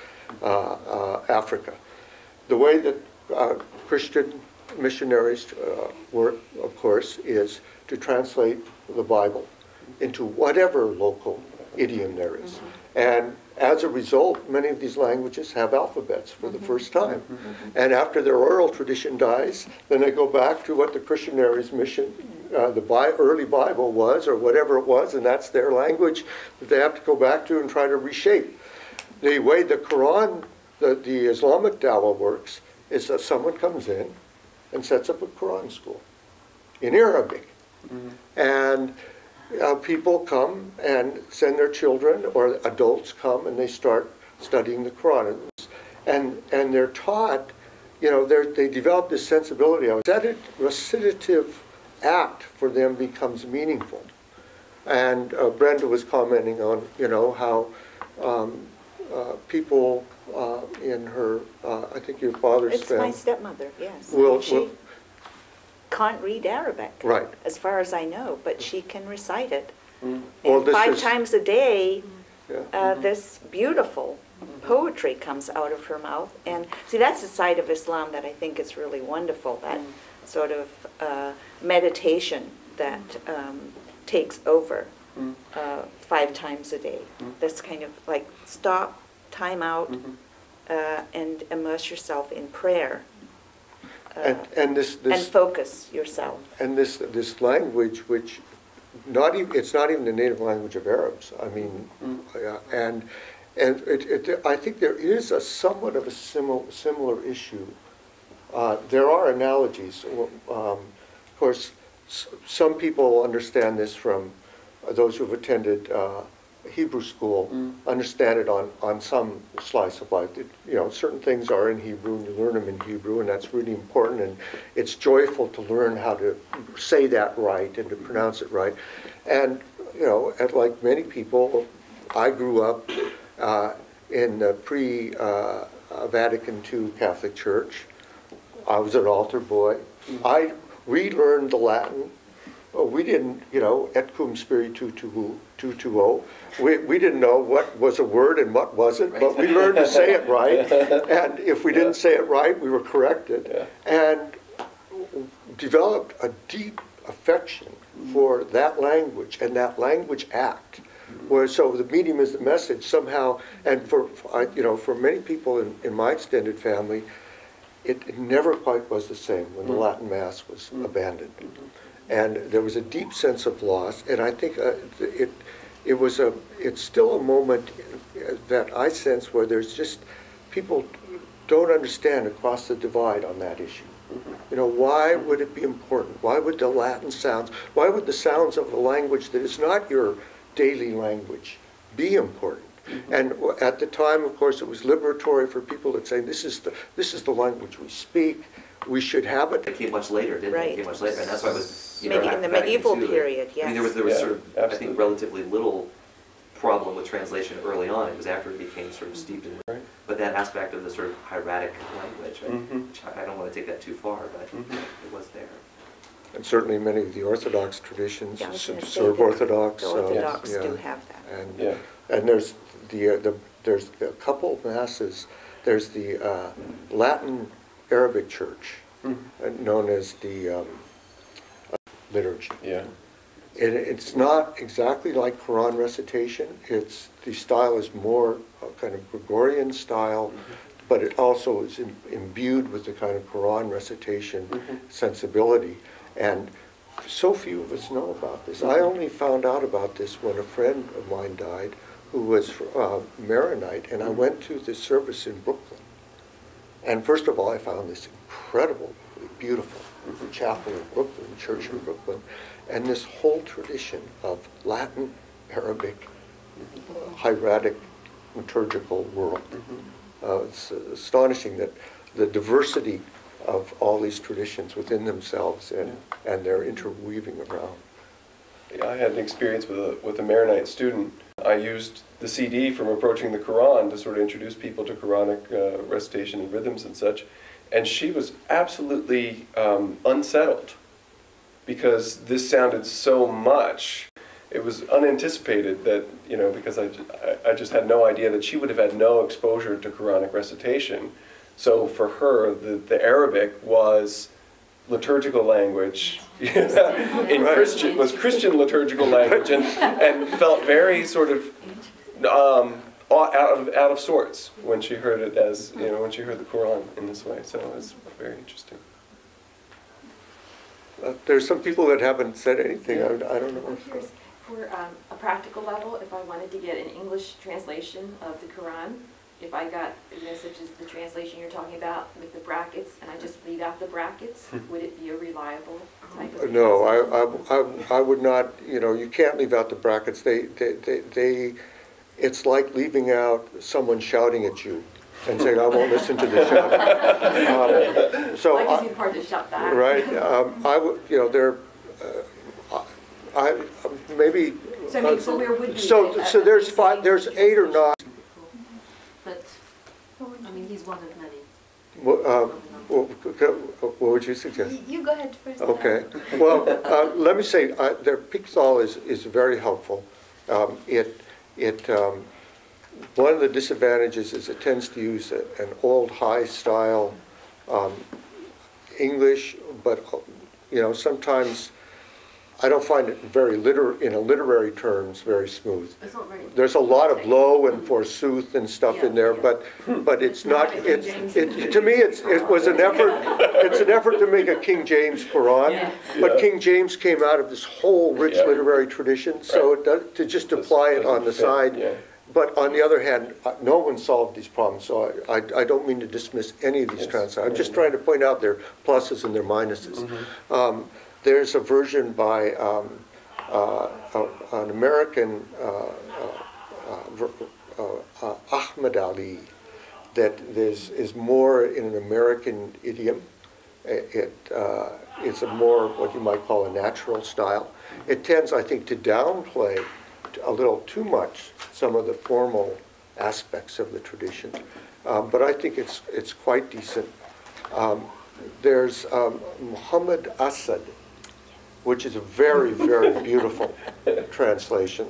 S3: Africa. The way that Christian missionaries work, of course, is to translate the Bible into whatever local idiom there is. And as a result, many of these languages have alphabets for the first time. And after their oral tradition dies, then they go back to what the Christianaries' mission, the early Bible was, or whatever it was, and that's their language that they have to go back to and try to reshape. The way the Quran, the Islamic Dawah works, is that someone comes in and sets up a Quran school in Arabic. And people come and send their children, or adults come and they start studying the Quran. And they're taught you know, they develop this sensibility of recitative act for them becomes meaningful. And Brenda was commenting on, you know, how people in her, I think your father's
S2: It's my
S3: family.
S2: stepmother, yes.
S3: Will-
S2: She
S3: will-
S2: can't read Arabic.
S3: Right.
S2: As far as I know, but she can recite it.
S3: Well,
S2: And
S3: this
S2: 5
S3: is-
S2: times a day,
S3: Yeah.
S2: this beautiful poetry comes out of her mouth. And see, that's the side of Islam that I think is really wonderful, that sort of meditation that takes over 5 times a day. This kind of like stop, time out, and immerse yourself in prayer.
S3: And this
S2: And focus yourself.
S3: and this language, which it's not even the native language of Arabs. I mean, and I think there is a somewhat of a similar issue. There are analogies. Of course, some people understand this from those who've attended Hebrew school, understand it on some slice of life. You know, certain things are in Hebrew, and you learn them in Hebrew, and that's really important, and it's joyful to learn how to say that right and to pronounce it right. And, you know, like many people, I grew up in the pre-Vatican II Catholic Church. I was an altar boy. I relearned the Latin. We didn't, you know, et cum spiritu tuo. We didn't know what was a word and what wasn't, but we learned to say it right. And if we didn't say it right, we were corrected. And developed a deep affection for that language and that language act. Where so the medium is the message somehow, and for many people in my extended family, it never quite was the same when the Latin Mass was abandoned. And there was a deep sense of loss, and I think it's still a moment that I sense where there's just, people don't understand across the divide on that issue. You know, why would it be important? Why would the Latin sounds, why would the sounds of a language that is not your daily language be important? And at the time, of course, it was liberatory for people to say, this is the language we speak. We should have it.
S4: It came much later, didn't it?
S2: Right.
S4: It came much later, and that's why it was,
S2: Maybe in the medieval period, yes.
S4: I mean, there was
S1: Yeah,
S4: sort of, I
S1: absolutely.
S4: think, relatively little problem with translation early on. It was after it became sort of steeped in.
S1: Right.
S4: But that aspect of the sort of hieratic language, which I don't want to take that too far, but it was there.
S3: And certainly many of the Orthodox traditions,
S2: Yeah, I was gonna say
S3: Serb
S2: that
S3: Orthodox.
S2: The Orthodox
S3: yeah.
S2: do have that.
S3: And there's there's a couple of masses. There's the Latin Arabic Church, known as the liturgy.
S1: Yeah.
S3: It's not exactly like Quran recitation. The style is more a kind of Gregorian style, but it also is imbued with the kind of Quran recitation sensibility. And so few of us know about this. I only found out about this when a friend of mine died, who was Maronite, and I went to this service in Brooklyn. And first of all, I found this incredibly beautiful chapel in Brooklyn, church in Brooklyn, and this whole tradition of Latin, Arabic, hieratic, liturgical world. It's astonishing that the diversity of all these traditions within themselves and their interweaving around.
S1: I had an experience with a Maronite student. I used the CD from Approaching the Quran to sort of introduce people to Quranic recitation and rhythms and such. And she was absolutely unsettled because this sounded so much. It was unanticipated that, you know, because I just had no idea that she would have had no exposure to Quranic recitation. So for her, the Arabic was liturgical language, was Christian liturgical language, and felt very sort of out of sorts when she heard it when she heard the Quran in this way. So it was very interesting.
S3: There's some people that haven't said anything. I don't know.
S9: I'm curious, for a practical level, if I wanted to get an English translation of the Quran, if I got, such as the translation you're talking about with the brackets, and I just leave out the brackets, would it be a reliable type of
S3: No,
S9: translation?
S3: I would not. You can't leave out the brackets. It's like leaving out someone shouting at you. and saying, I won't listen to the show. So
S9: That gives me the part to shut back.
S3: right, there, maybe.
S5: So I mean, so where would be?
S3: So there's there's 8 or 9.
S5: But, I mean, he's one of many.
S3: What would you suggest?
S6: You go ahead first.
S3: Okay. Well, let me say, their Pixel is very helpful. One of the disadvantages is it tends to use an old high style English, but sometimes I don't find it very in a literary terms very smooth.
S5: It's not very.
S3: There's a lot of blow and forsooth and stuff in there, but it's not. To me, it was an effort. It's an effort to make a King James Quran, but King James came out of this whole rich literary tradition, so it does, to just apply it on the side.
S1: Yeah.
S3: But on the other hand, no one solved these problems, so I don't mean to dismiss any of these translations. I'm just trying to point out their pluses and their minuses. There's a version by an American, Ahmed Ali, that is more in an American idiom. It's a more what you might call a natural style. It tends, I think, to downplay a little too much some of the formal aspects of the tradition, but I think it's quite decent. There's Muhammad Asad, which is a very, very beautiful translation.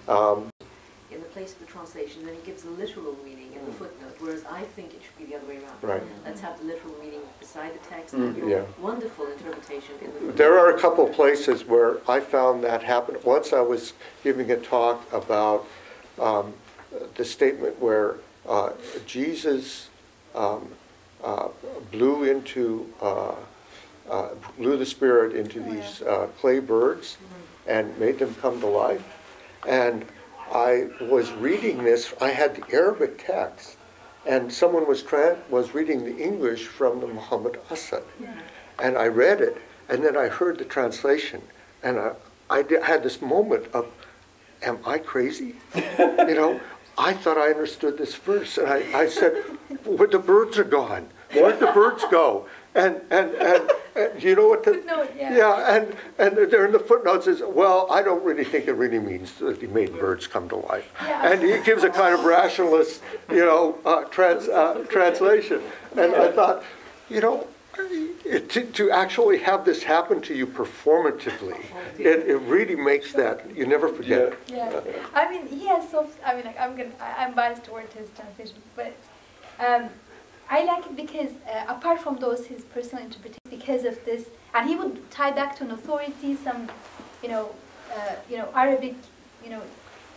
S5: In the place of the translation, then he gives the literal meaning in the footnote, whereas I think it should be the other way around.
S3: Right.
S5: Let's have the literal meaning beside the text and your
S3: yeah.
S5: wonderful interpretation in the footnote.
S3: There are a couple of places where I found that happen. Once I was giving a talk about the statement where Jesus blew the Spirit into these clay birds and made them come to life. And I was reading this, I had the Arabic text, and someone was reading the English from the Muhammad Asad. And I read it, and then I heard the translation, and I had this moment of, am I crazy? I thought I understood this verse, and I said, well, the birds are gone. Where'd the birds go? And you know what the
S6: footnote,
S3: and they're in the footnotes is, well, I don't really think it really means that he made birds come to life.
S6: Yeah.
S3: And he gives a kind of rationalist, translation. And I thought, to actually have this happen to you performatively, it really makes that, you never forget.
S6: Yeah. I mean, he has I'm biased towards his translation, but I like it because, apart from his personal interpretation, because of this, and he would tie back to an authority, some, Arabic,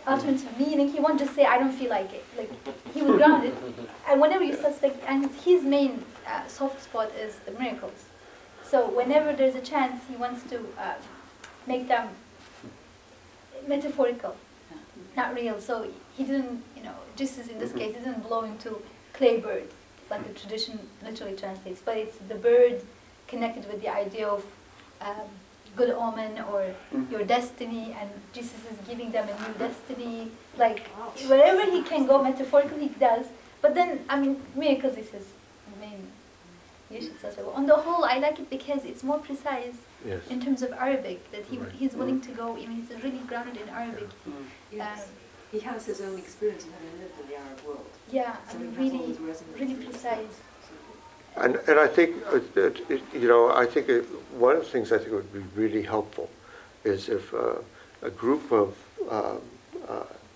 S6: alternative meaning. He won't just say, I don't feel like it. Like, he would ground it. And whenever you suspect, and his main soft spot is the miracles. So whenever there's a chance, he wants to make them metaphorical, not real. So he didn't, just as in this case, he didn't blow into clay bird, like the tradition literally translates, but it's the bird connected with the idea of good omen or your destiny, and Jesus is giving them a new destiny. Like, wherever he can go metaphorically, he does. But then, miracles is his main issue. So on the whole, I like it because it's more precise in terms of Arabic, that he's willing to go, he's really grounded in Arabic.
S5: Yes. He has his own experience of having lived in the Arab world.
S6: Yeah,
S5: So
S6: really precise.
S3: And I think, I think one of the things I think would be really helpful is if a group of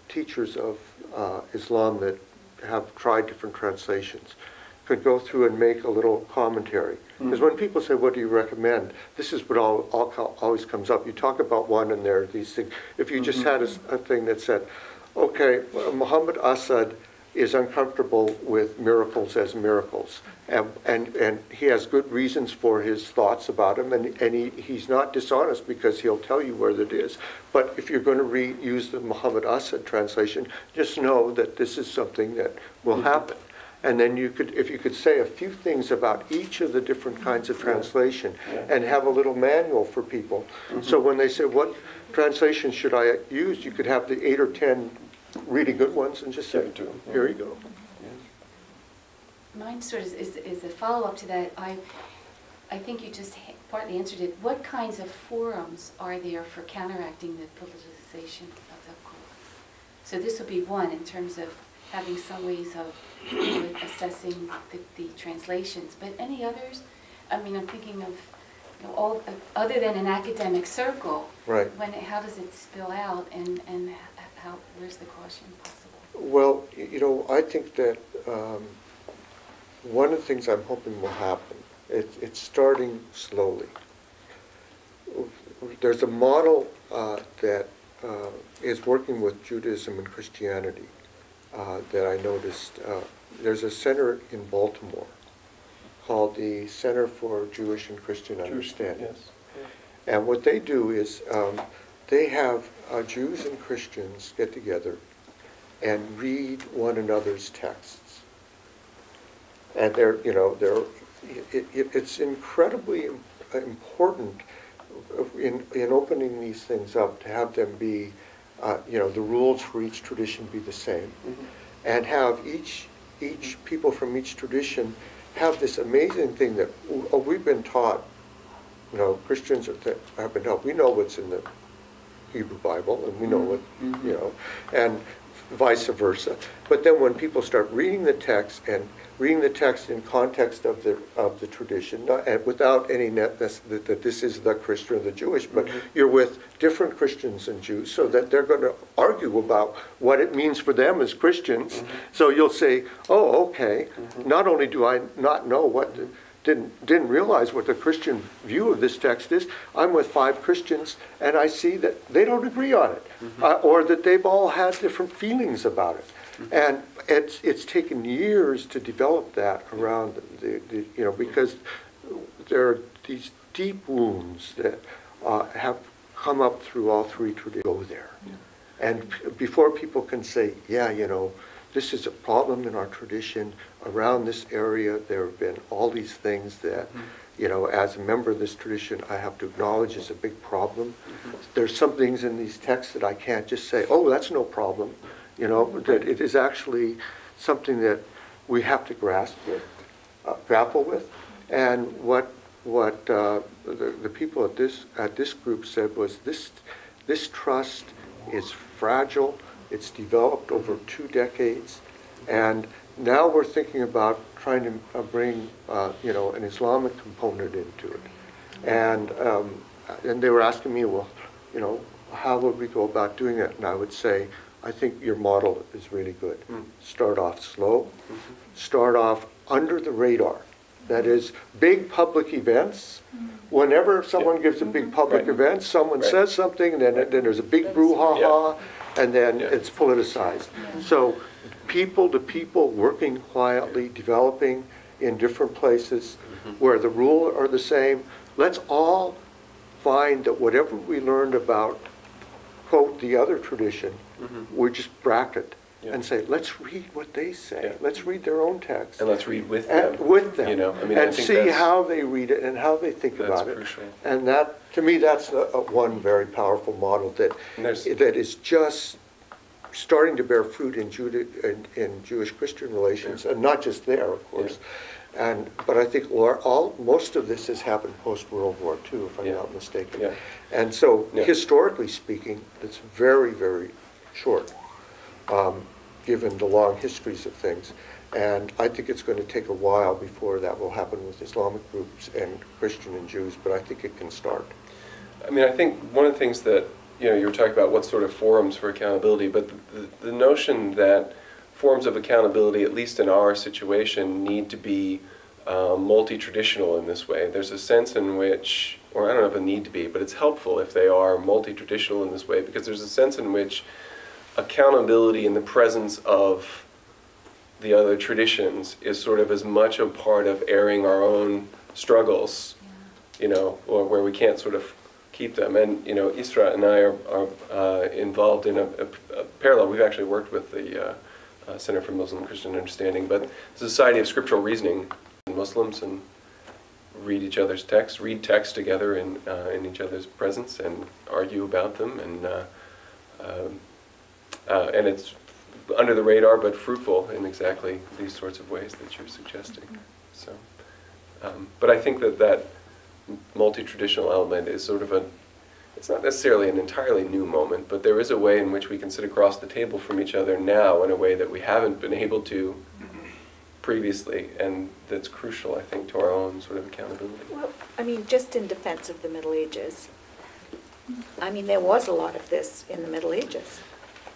S3: teachers of Islam that have tried different translations could go through and make a little commentary. Because when people say, what do you recommend? This is what always comes up. You talk about one and there are these things. If you just had a thing that said, okay, Muhammad Asad is uncomfortable with miracles as miracles. And he has good reasons for his thoughts about them, and he's not dishonest because he'll tell you where it is. But if you're going to use the Muhammad Asad translation, just know that this is something that will happen. And then if you could say a few things about each of the different kinds of translation and have a little manual for people. So when they say, what translation should I use, you could have the 8 or 10 really good ones and just say, here you go.
S10: mine sort of is a follow-up to that. I think you just partly answered it. What kinds of forums are there for counteracting the politicization of the Quran? So this would be one in terms of having some ways of assessing the translations. But any others? I mean, I'm thinking of all other than an academic circle.
S3: Right.
S10: How does it spill out, and where's the caution possible?
S3: Well, I think that one of the things I'm hoping will happen, it's starting slowly. There's a model that is working with Judaism and Christianity that I noticed. There's a center in Baltimore called the Center for Jewish and Christian Understanding.
S1: Yes.
S3: And what they do is they have Jews and Christians get together and read one another's texts. And it's incredibly important in opening these things up to have them be, the rules for each tradition be the same, and have each people from each tradition have this amazing thing that we've been taught. Christians have been taught. We know what's in the Hebrew Bible, and we know what and vice versa. But then when people start reading the text and reading the text in context of the tradition, and without any that this is the Christian or the Jewish, but you're with different Christians and Jews, so that they're going to argue about what it means for them as Christians. So you'll say, oh, okay, not only do I not know didn't realize what the Christian view of this text is, I'm with 5 Christians, and I see that they don't agree on it, or that they've all had different feelings about it. And it's taken years to develop that around because there are these deep wounds that have come up through all 3 traditions. Go there, and before people can say, this is a problem in our tradition. Around this area, there have been all these things that, as a member of this tradition, I have to acknowledge is a big problem. There's some things in these texts that I can't just say, oh, that's no problem. That it is actually something that we have to grapple with. And what the people at this group said was this trust is fragile. It's developed over 2 decades, and now we're thinking about trying to bring an Islamic component into it. And they were asking me, well, how would we go about doing it? And I would say, I think your model is really good. Start off slow. Start off under the radar. That is, big public events. Whenever someone gives a big public event, someone says something, and then there's a big brouhaha, and then it's politicized. So people to people working quietly, developing in different places where the rules are the same. Let's all find that whatever we learned about, quote, the other tradition, we just bracket and say, let's read what they say. Let's read their own text.
S1: And let's read with them.
S3: And see how they read it and how they think about it.
S1: Crucial.
S3: And that, to me, that's one very powerful model that is just starting to bear fruit in Jewish-Christian relations, and not just there, of course. But I think most of this has happened post-World War II, if I'm not mistaken. And so, historically speaking, it's very, very short, given the long histories of things. And I think it's going to take a while before that will happen with Islamic groups and Christian and Jews, but I think it can start.
S1: I mean, I think one of the things that, you were talking about what sort of forums for accountability, but the notion that forms of accountability, at least in our situation, need to be multi-traditional in this way. There's a sense in which, or I don't know if it need to be, but it's helpful if they are multi-traditional in this way, because there's a sense in which accountability in the presence of the other traditions is sort of as much a part of airing our own struggles, or where we can't sort of keep them. And Isra and I are involved in a parallel. We've actually worked with the Center for Muslim and Christian Understanding, but the Society of Scriptural Reasoning, Muslims, and read each other's texts, read texts together in each other's presence, and argue about them, and it's under the radar, but fruitful in exactly these sorts of ways that you're suggesting. So, but I think that multi-traditional element is sort of it's not necessarily an entirely new moment, but there is a way in which we can sit across the table from each other now in a way that we haven't been able to previously, and that's crucial, I think, to our own sort of accountability.
S2: Well, I mean, just in defense of the Middle Ages, I mean, there was a lot of this in the Middle Ages.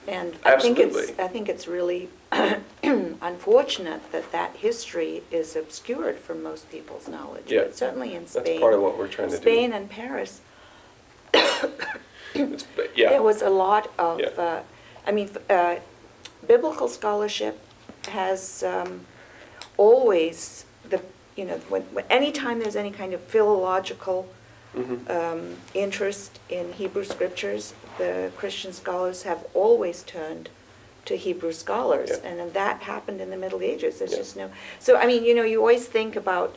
S2: And I think it's really unfortunate that history is obscured from most people's knowledge.
S1: Yeah.
S2: But certainly in Spain.
S1: That's part of what we're trying to do.
S2: Spain and Paris.
S1: Yeah.
S2: There was a lot of,
S1: Yeah.
S2: I mean, biblical scholarship has always, anytime there's any kind of philological interest in Hebrew scriptures, the Christian scholars have always turned to Hebrew scholars,
S1: Yeah.
S2: and then that happened in the Middle Ages. There's
S1: Yeah.
S2: just no. So I mean, you always think about,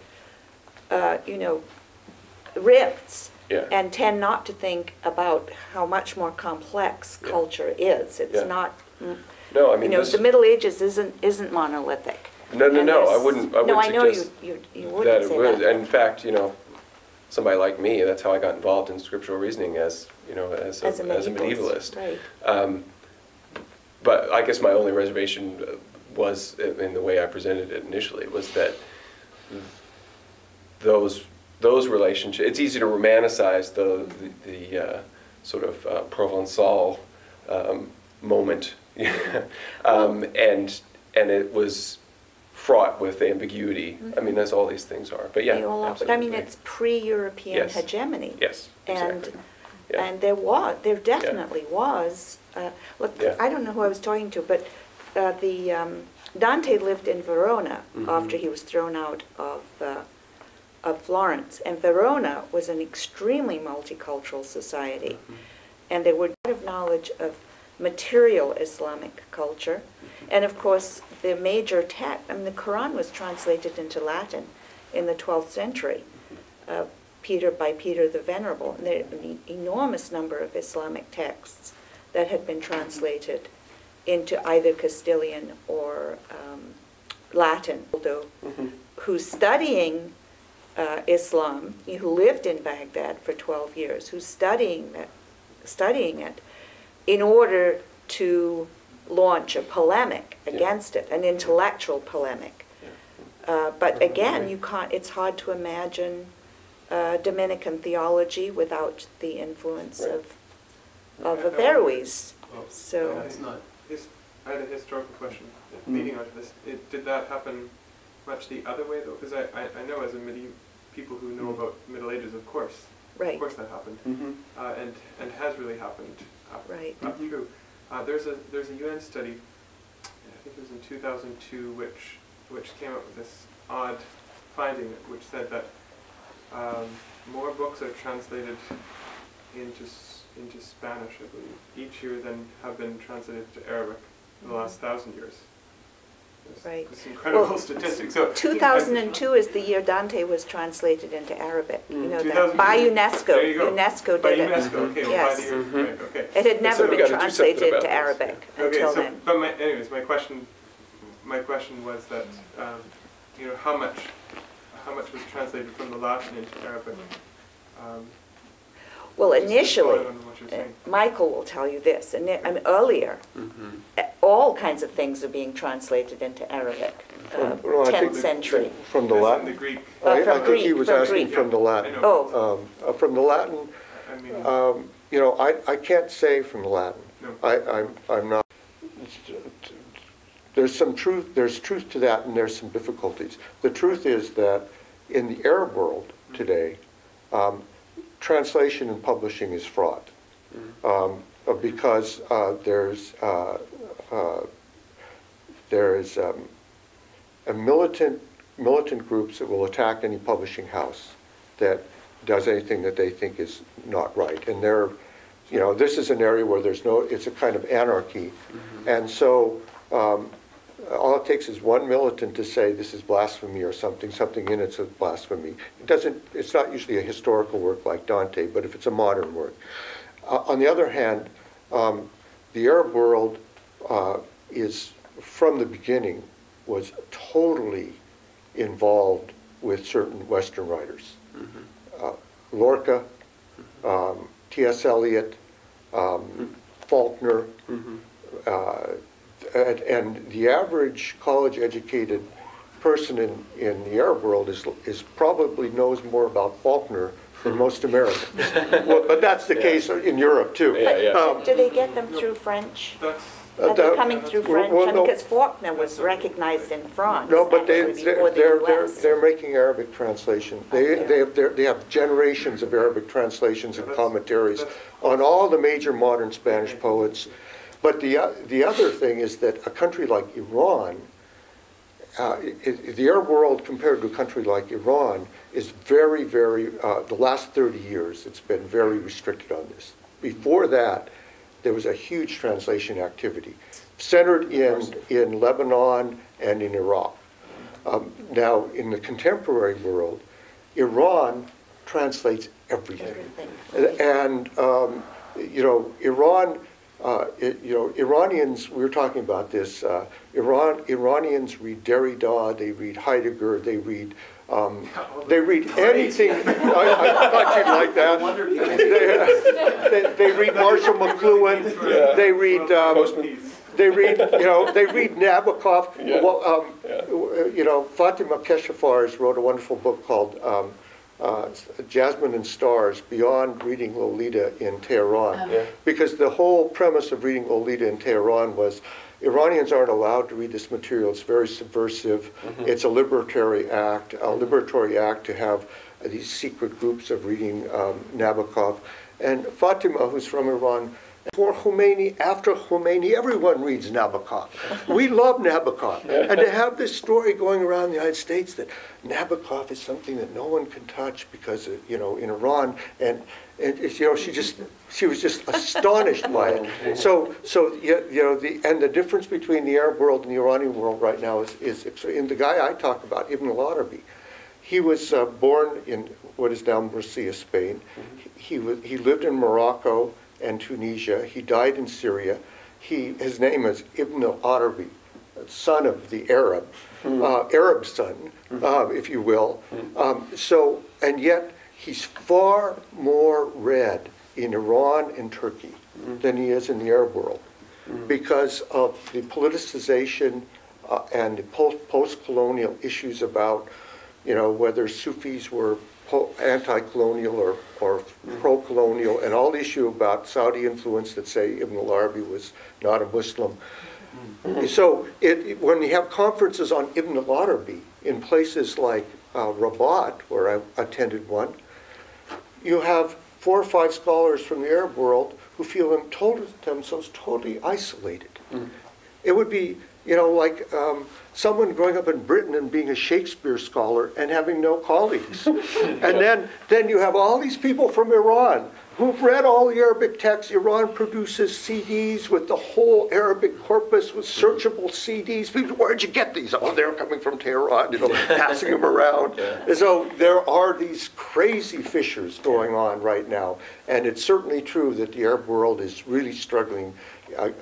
S2: rifts,
S1: Yeah.
S2: and tend not to think about how much more complex
S1: Yeah.
S2: culture is. It's
S1: Yeah.
S2: not.
S1: No, I mean,
S2: The Middle Ages isn't monolithic.
S1: No,
S2: And
S1: I
S2: there's-
S1: wouldn't.
S2: No, I know
S1: suggest
S2: you
S1: that
S2: wouldn't
S1: it
S2: say
S1: was.
S2: that.
S1: And in fact, somebody like me, that's how I got involved in scriptural reasoning as a medievalist.
S2: Right.
S1: But I guess my only reservation was in the way I presented it initially was that those relationships. It's easy to romanticize the sort of Provençal moment, and it was fraught with ambiguity. I mean, as all these things are. But yeah,
S2: But I
S1: absolutely.
S2: mean, it's pre-European
S1: Yes.
S2: hegemony.
S1: Yes, exactly. Yeah.
S2: And there definitely was. Look,
S1: Yeah.
S2: I don't know who I was talking to, but Dante lived in Verona after he was thrown out of Florence, and Verona was an extremely multicultural society, and there were a lot of knowledge of material Islamic culture, and of course the major text. I mean, the Quran was translated into Latin in the 12th century. By Peter the Venerable, and there are an enormous number of Islamic texts that had been translated into either Castilian or Latin. Who's studying Islam, who lived in Baghdad for 12 years, who's studying it in order to launch a polemic against it, an intellectual polemic. But again, you can't. It's hard to imagine Dominican theology without the influence of Averroes. So
S8: It's not.
S7: I had a historical question leading on to this. Did that happen much the other way though? Because I know as a people who know about Middle Ages, of course that happened, and has really happened up through. There's a UN study, I think it was in 2002, which came up with this odd finding, which said that more books are translated into Spanish, I believe, each year than have been translated to Arabic in the last 1,000 years.
S2: Right.
S7: It's incredible
S2: Well,
S7: statistic. So
S2: 2002 is the year Dante was translated into Arabic. You know that
S7: 2002.
S2: by UNESCO.
S7: There you go.
S2: UNESCO
S7: By
S2: did it.
S7: UNESCO, okay. Well,
S2: Yes.
S7: by the year, right, okay.
S2: It had never
S1: So we
S2: been
S1: gotta do something
S2: translated
S1: about
S2: into
S1: this.
S2: Arabic
S7: Okay,
S2: until
S7: so,
S2: then.
S7: but anyways, my question was that, how much was translated from the Latin into Arabic?
S2: Well,
S7: just
S2: initially,
S7: following on what you're saying.
S2: Michael will tell you this, and earlier, all kinds of things are being translated into Arabic.
S3: Well, I
S2: 10th
S3: think
S2: century.
S3: From the
S7: Yes, in
S3: Latin?
S7: the Greek.
S3: I
S2: From
S3: think he
S2: Greek,
S3: was
S2: from
S3: asking
S2: Greek.
S3: from the Latin.
S7: I know.
S2: Oh,
S3: From the Latin,
S7: I mean,
S3: I can't say from the Latin.
S7: no.
S3: I'm not. There's some truth. There's truth to that, and there's some difficulties. The truth is that in the Arab world today, translation and publishing is fraught because there's a militant groups that will attack any publishing house that does anything that they think is not right, and this is an area where it's a kind of anarchy, and so all it takes is one militant to say this is blasphemy or something in it's a blasphemy. It's not usually a historical work like Dante, but if it's a modern work. On the other hand, the Arab world is, from the beginning, was totally involved with certain Western writers. Lorca, T.S. Eliot, Faulkner, and the average college-educated person in the Arab world is probably knows more about Faulkner than most Americans. Well, but that's the case in Europe too.
S2: But do they get them through French? Are they coming through French? Because Faulkner was recognized in France.
S3: No, but
S2: before the US.
S3: they're making Arabic translation. They have generations of Arabic translations and commentaries on all the major modern Spanish poets. But the other thing is that a country like Iran, the Arab world compared to a country like Iran is very, very, the last 30 years, it's been very restricted on this. Before that, there was a huge translation activity centered in Lebanon and in Iraq. Now, in the contemporary world, Iran translates everything. And, you know, Iran, Iranians, we were talking about this, Iranians read Derrida, they read Heidegger, they read anything. I thought you'd like that. They read Marshall McLuhan. They read. They read. They read Nabokov. Well, you know, Fatima Keshafars wrote a wonderful book called Jasmine and Stars, beyond reading Lolita in Tehran, because the whole premise of reading Lolita in Tehran was Iranians aren't allowed to read this material. It's very subversive. It's a liberatory act to have these secret groups of reading Nabokov. And Fatima, who's from Iran, before Khomeini, after Khomeini, everyone reads Nabokov. We love Nabokov. And to have this story going around the United States that Nabokov is something that no one can touch because, you know, in Iran, and you know, she was just astonished by it. So you know, the difference between the Arab world and the Iranian world right now is and the guy I talk about, Ibn al-Arabi, he was born in what is now Murcia, Spain. He lived in Morocco and Tunisia. He died in Syria. His name is Ibn al-Arabi, son of the Arab, Arab son, if you will. And yet he's far more read in Iran and Turkey than he is in the Arab world because of the politicization and the post-colonial issues about, you know, whether Sufis were anti-colonial or pro-colonial, and all the issue about Saudi influence that say Ibn al-Arabi was not a Muslim. So when you have conferences on Ibn al-Arabi in places like Rabat, where I attended one, you have 4 or 5 scholars from the Arab world who feel themselves totally isolated. It would be, you know, like someone growing up in Britain and being a Shakespeare scholar and having no colleagues. And then you have all these people from Iran who've read all the Arabic texts. Iran produces CDs with the whole Arabic corpus with searchable CDs. People, where'd you get these? Oh, they're coming from Tehran, you know, passing them around. And so there are these crazy fissures going on right now. And it's certainly true that the Arab world is really struggling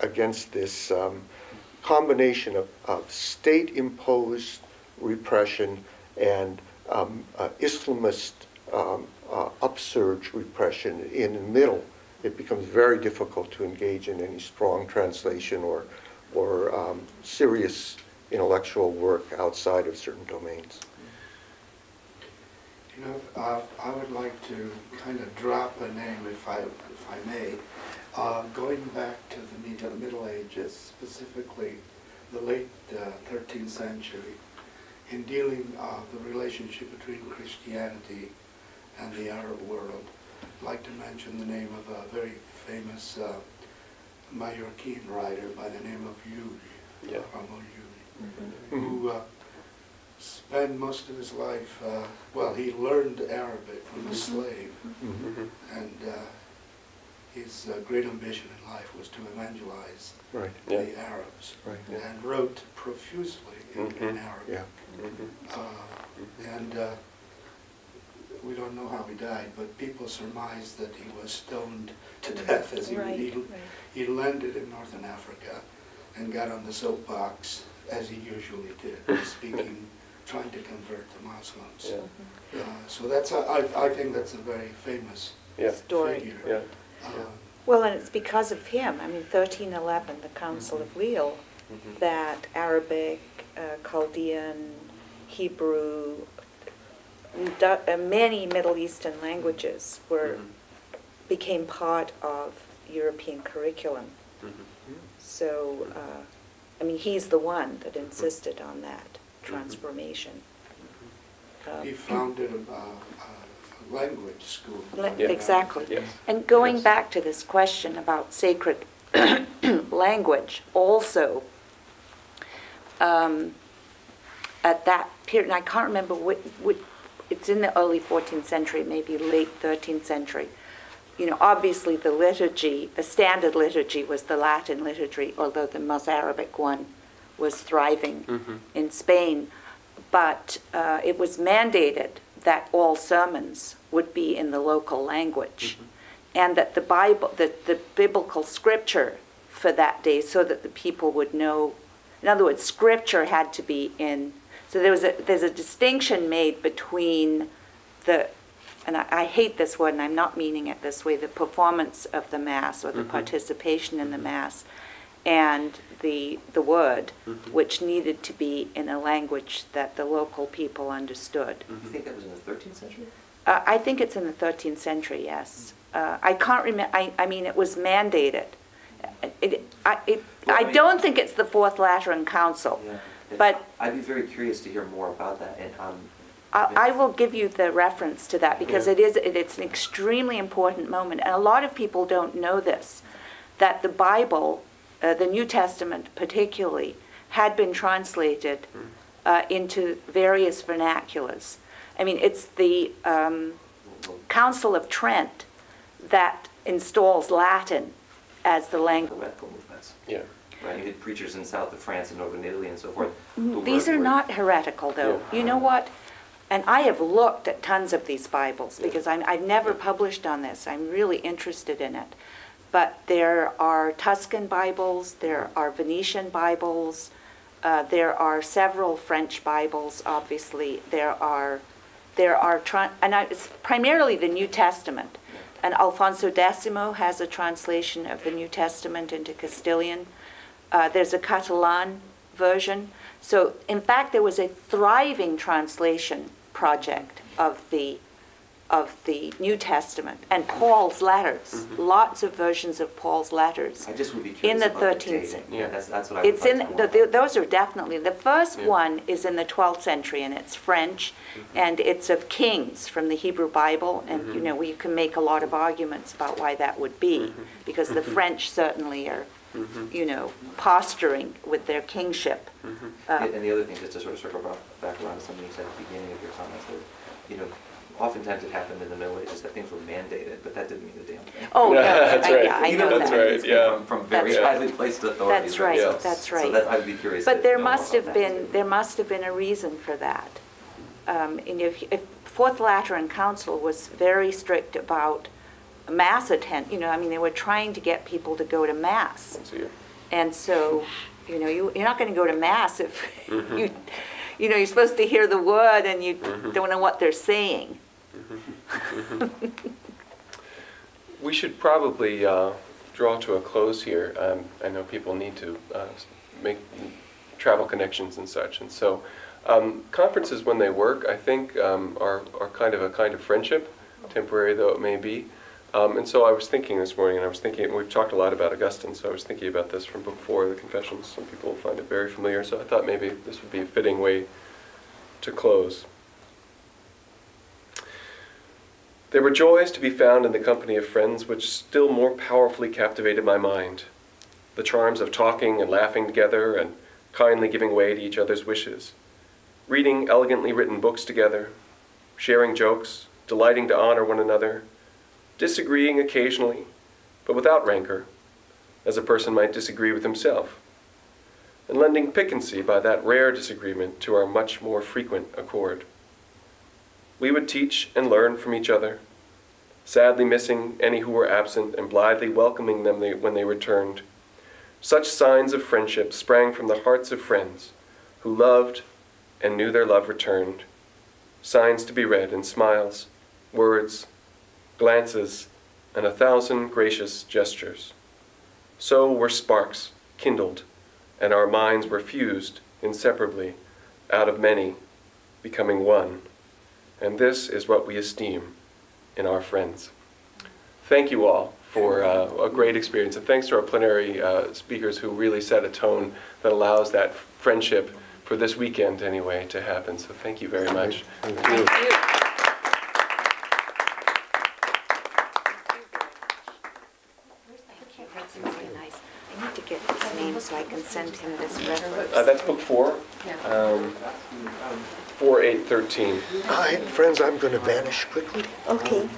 S3: against this combination of state-imposed repression and Islamist upsurge repression. In the middle, it becomes very difficult to engage in any strong translation or serious intellectual work outside of certain domains.
S11: You know, I would like to kind of drop a name, if I may. Going back to the Middle Ages, specifically the late 13th century, in dealing the relationship between Christianity and the Arab world, I'd like to mention the name of a very famous Mallorquin writer by the name of Muse, who spent most of his life, well, he learned Arabic from a slave, and his great ambition in life was to evangelize the Arabs, and wrote profusely in Arabic. And we don't know how he died, but people surmise that he was stoned to death as he landed in northern Africa, and got on the soapbox, as he usually did, speaking, trying to convert the Muslims.
S1: Yeah.
S11: So that's, I think that's a very famous
S2: story.
S11: figure.
S1: Yeah.
S2: Well, and it's because of him. I mean, 1311, the Council of Lille, that Arabic, Chaldean, Hebrew, many Middle Eastern languages became part of European curriculum. So, I mean, he's the one that insisted on that transformation.
S11: He founded a language school.
S2: Exactly.
S1: Yes.
S2: And going back to this question about sacred language, also, at that period, and I can't remember it's in the early 14th century, maybe late 13th century. You know, obviously the liturgy, the standard liturgy was the Latin liturgy, although the Mozarabic one was thriving in Spain. But it was mandated that all sermons would be in the local language, and that the Bible, the biblical scripture for that day, so that the people would know. In other words, scripture had to be in. So there's a distinction made between the, and I hate this word, and I'm not meaning it this way, the performance of the Mass or the participation in the Mass, and the word, which needed to be in a language that the local people understood.
S4: You think that was in the 13th century?
S2: I think it's in the 13th century, yes. I can't remember, I mean, it was mandated. I don't think it's the Fourth Lateran Council.
S4: Yeah.
S2: But
S4: I'd be very curious to hear more about that. And
S2: I will give you the reference to that, because it's an extremely important moment. And a lot of people don't know this, that the Bible, the New Testament particularly, had been translated into various vernaculars. I mean, it's the Council of Trent that installs Latin as the language.
S4: Heretical movements.
S1: Yeah.
S4: Right, you had preachers in south of France and northern Italy and so forth.
S2: These are not heretical, though.
S1: Yeah.
S2: You know what? And I have looked at tons of these Bibles, because I've never published on this. I'm really interested in it. But there are Tuscan Bibles, there are Venetian Bibles, there are several French Bibles, obviously. It's primarily the New Testament. And Alfonso X has a translation of the New Testament into Castilian. There's a Catalan version. So, in fact, there was a thriving translation project of the New Testament and Paul's letters. Lots of versions of Paul's letters.
S4: I just would be curious
S2: in the
S4: about
S2: 13th century.
S4: Yeah, that's what I would
S2: It's
S4: like
S2: in
S4: to know more about.
S2: those are definitely the first one is in the 12th century, and it's French, and it's of kings from the Hebrew Bible, and you know we can make a lot of arguments about why that would be, because the French certainly are, you know, posturing with their kingship.
S4: And the other thing, just to sort of circle back around to something you said at the beginning of your comments, that you know, oftentimes it happened in the Middle Ages that things were mandated, but that didn't mean a damn thing.
S2: Oh, no,
S1: That's right.
S2: I know
S1: That's
S2: that.
S1: right. Yeah.
S4: From very
S2: That's right.
S4: highly placed authorities.
S2: That's right.
S1: Yes.
S2: That's right.
S4: So that, I'd be curious.
S2: But
S4: to
S2: there
S4: know more
S2: must
S4: about
S2: have
S4: that.
S2: been a reason for that. And if Fourth Lateran Council was very strict about Mass attend, you know, I mean, they were trying to get people to go to Mass. And so, you know, you're not going to go to Mass if you know, you're supposed to hear the word and you don't know what they're saying.
S1: We should probably draw to a close here. I know people need to make travel connections and such, and so conferences, when they work, I think are kind of a kind of friendship, temporary though it may be. And so I was thinking this morning, and we've talked a lot about Augustine, so I was thinking about this from Book 4 of the Confessions. Some people will find it very familiar, so I thought maybe this would be a fitting way to close. There were joys to be found in the company of friends which still more powerfully captivated my mind. The charms of talking and laughing together and kindly giving way to each other's wishes. Reading elegantly written books together, sharing jokes, delighting to honor one another, disagreeing occasionally, but without rancor, as a person might disagree with himself, and lending piquancy by that rare disagreement to our much more frequent accord. We would teach and learn from each other, sadly missing any who were absent and blithely welcoming them when they returned, Such signs of friendship sprang from the hearts of friends who loved and knew their love returned. Signs to be read in smiles, words, glances, and 1,000 gracious gestures. So were sparks kindled, and our minds were fused inseparably out of many, becoming one. And this is what we esteem in our friends. Thank you all for a great experience, and thanks to our plenary speakers who really set a tone that allows that friendship, for this weekend anyway, to happen. So thank you very much.
S2: Thank you. That's really nice. I need to get his name so I can send him this reference.
S1: That's book 4, 4, 8, 13.
S3: Hi, friends, I'm going to vanish quickly.
S2: Okay.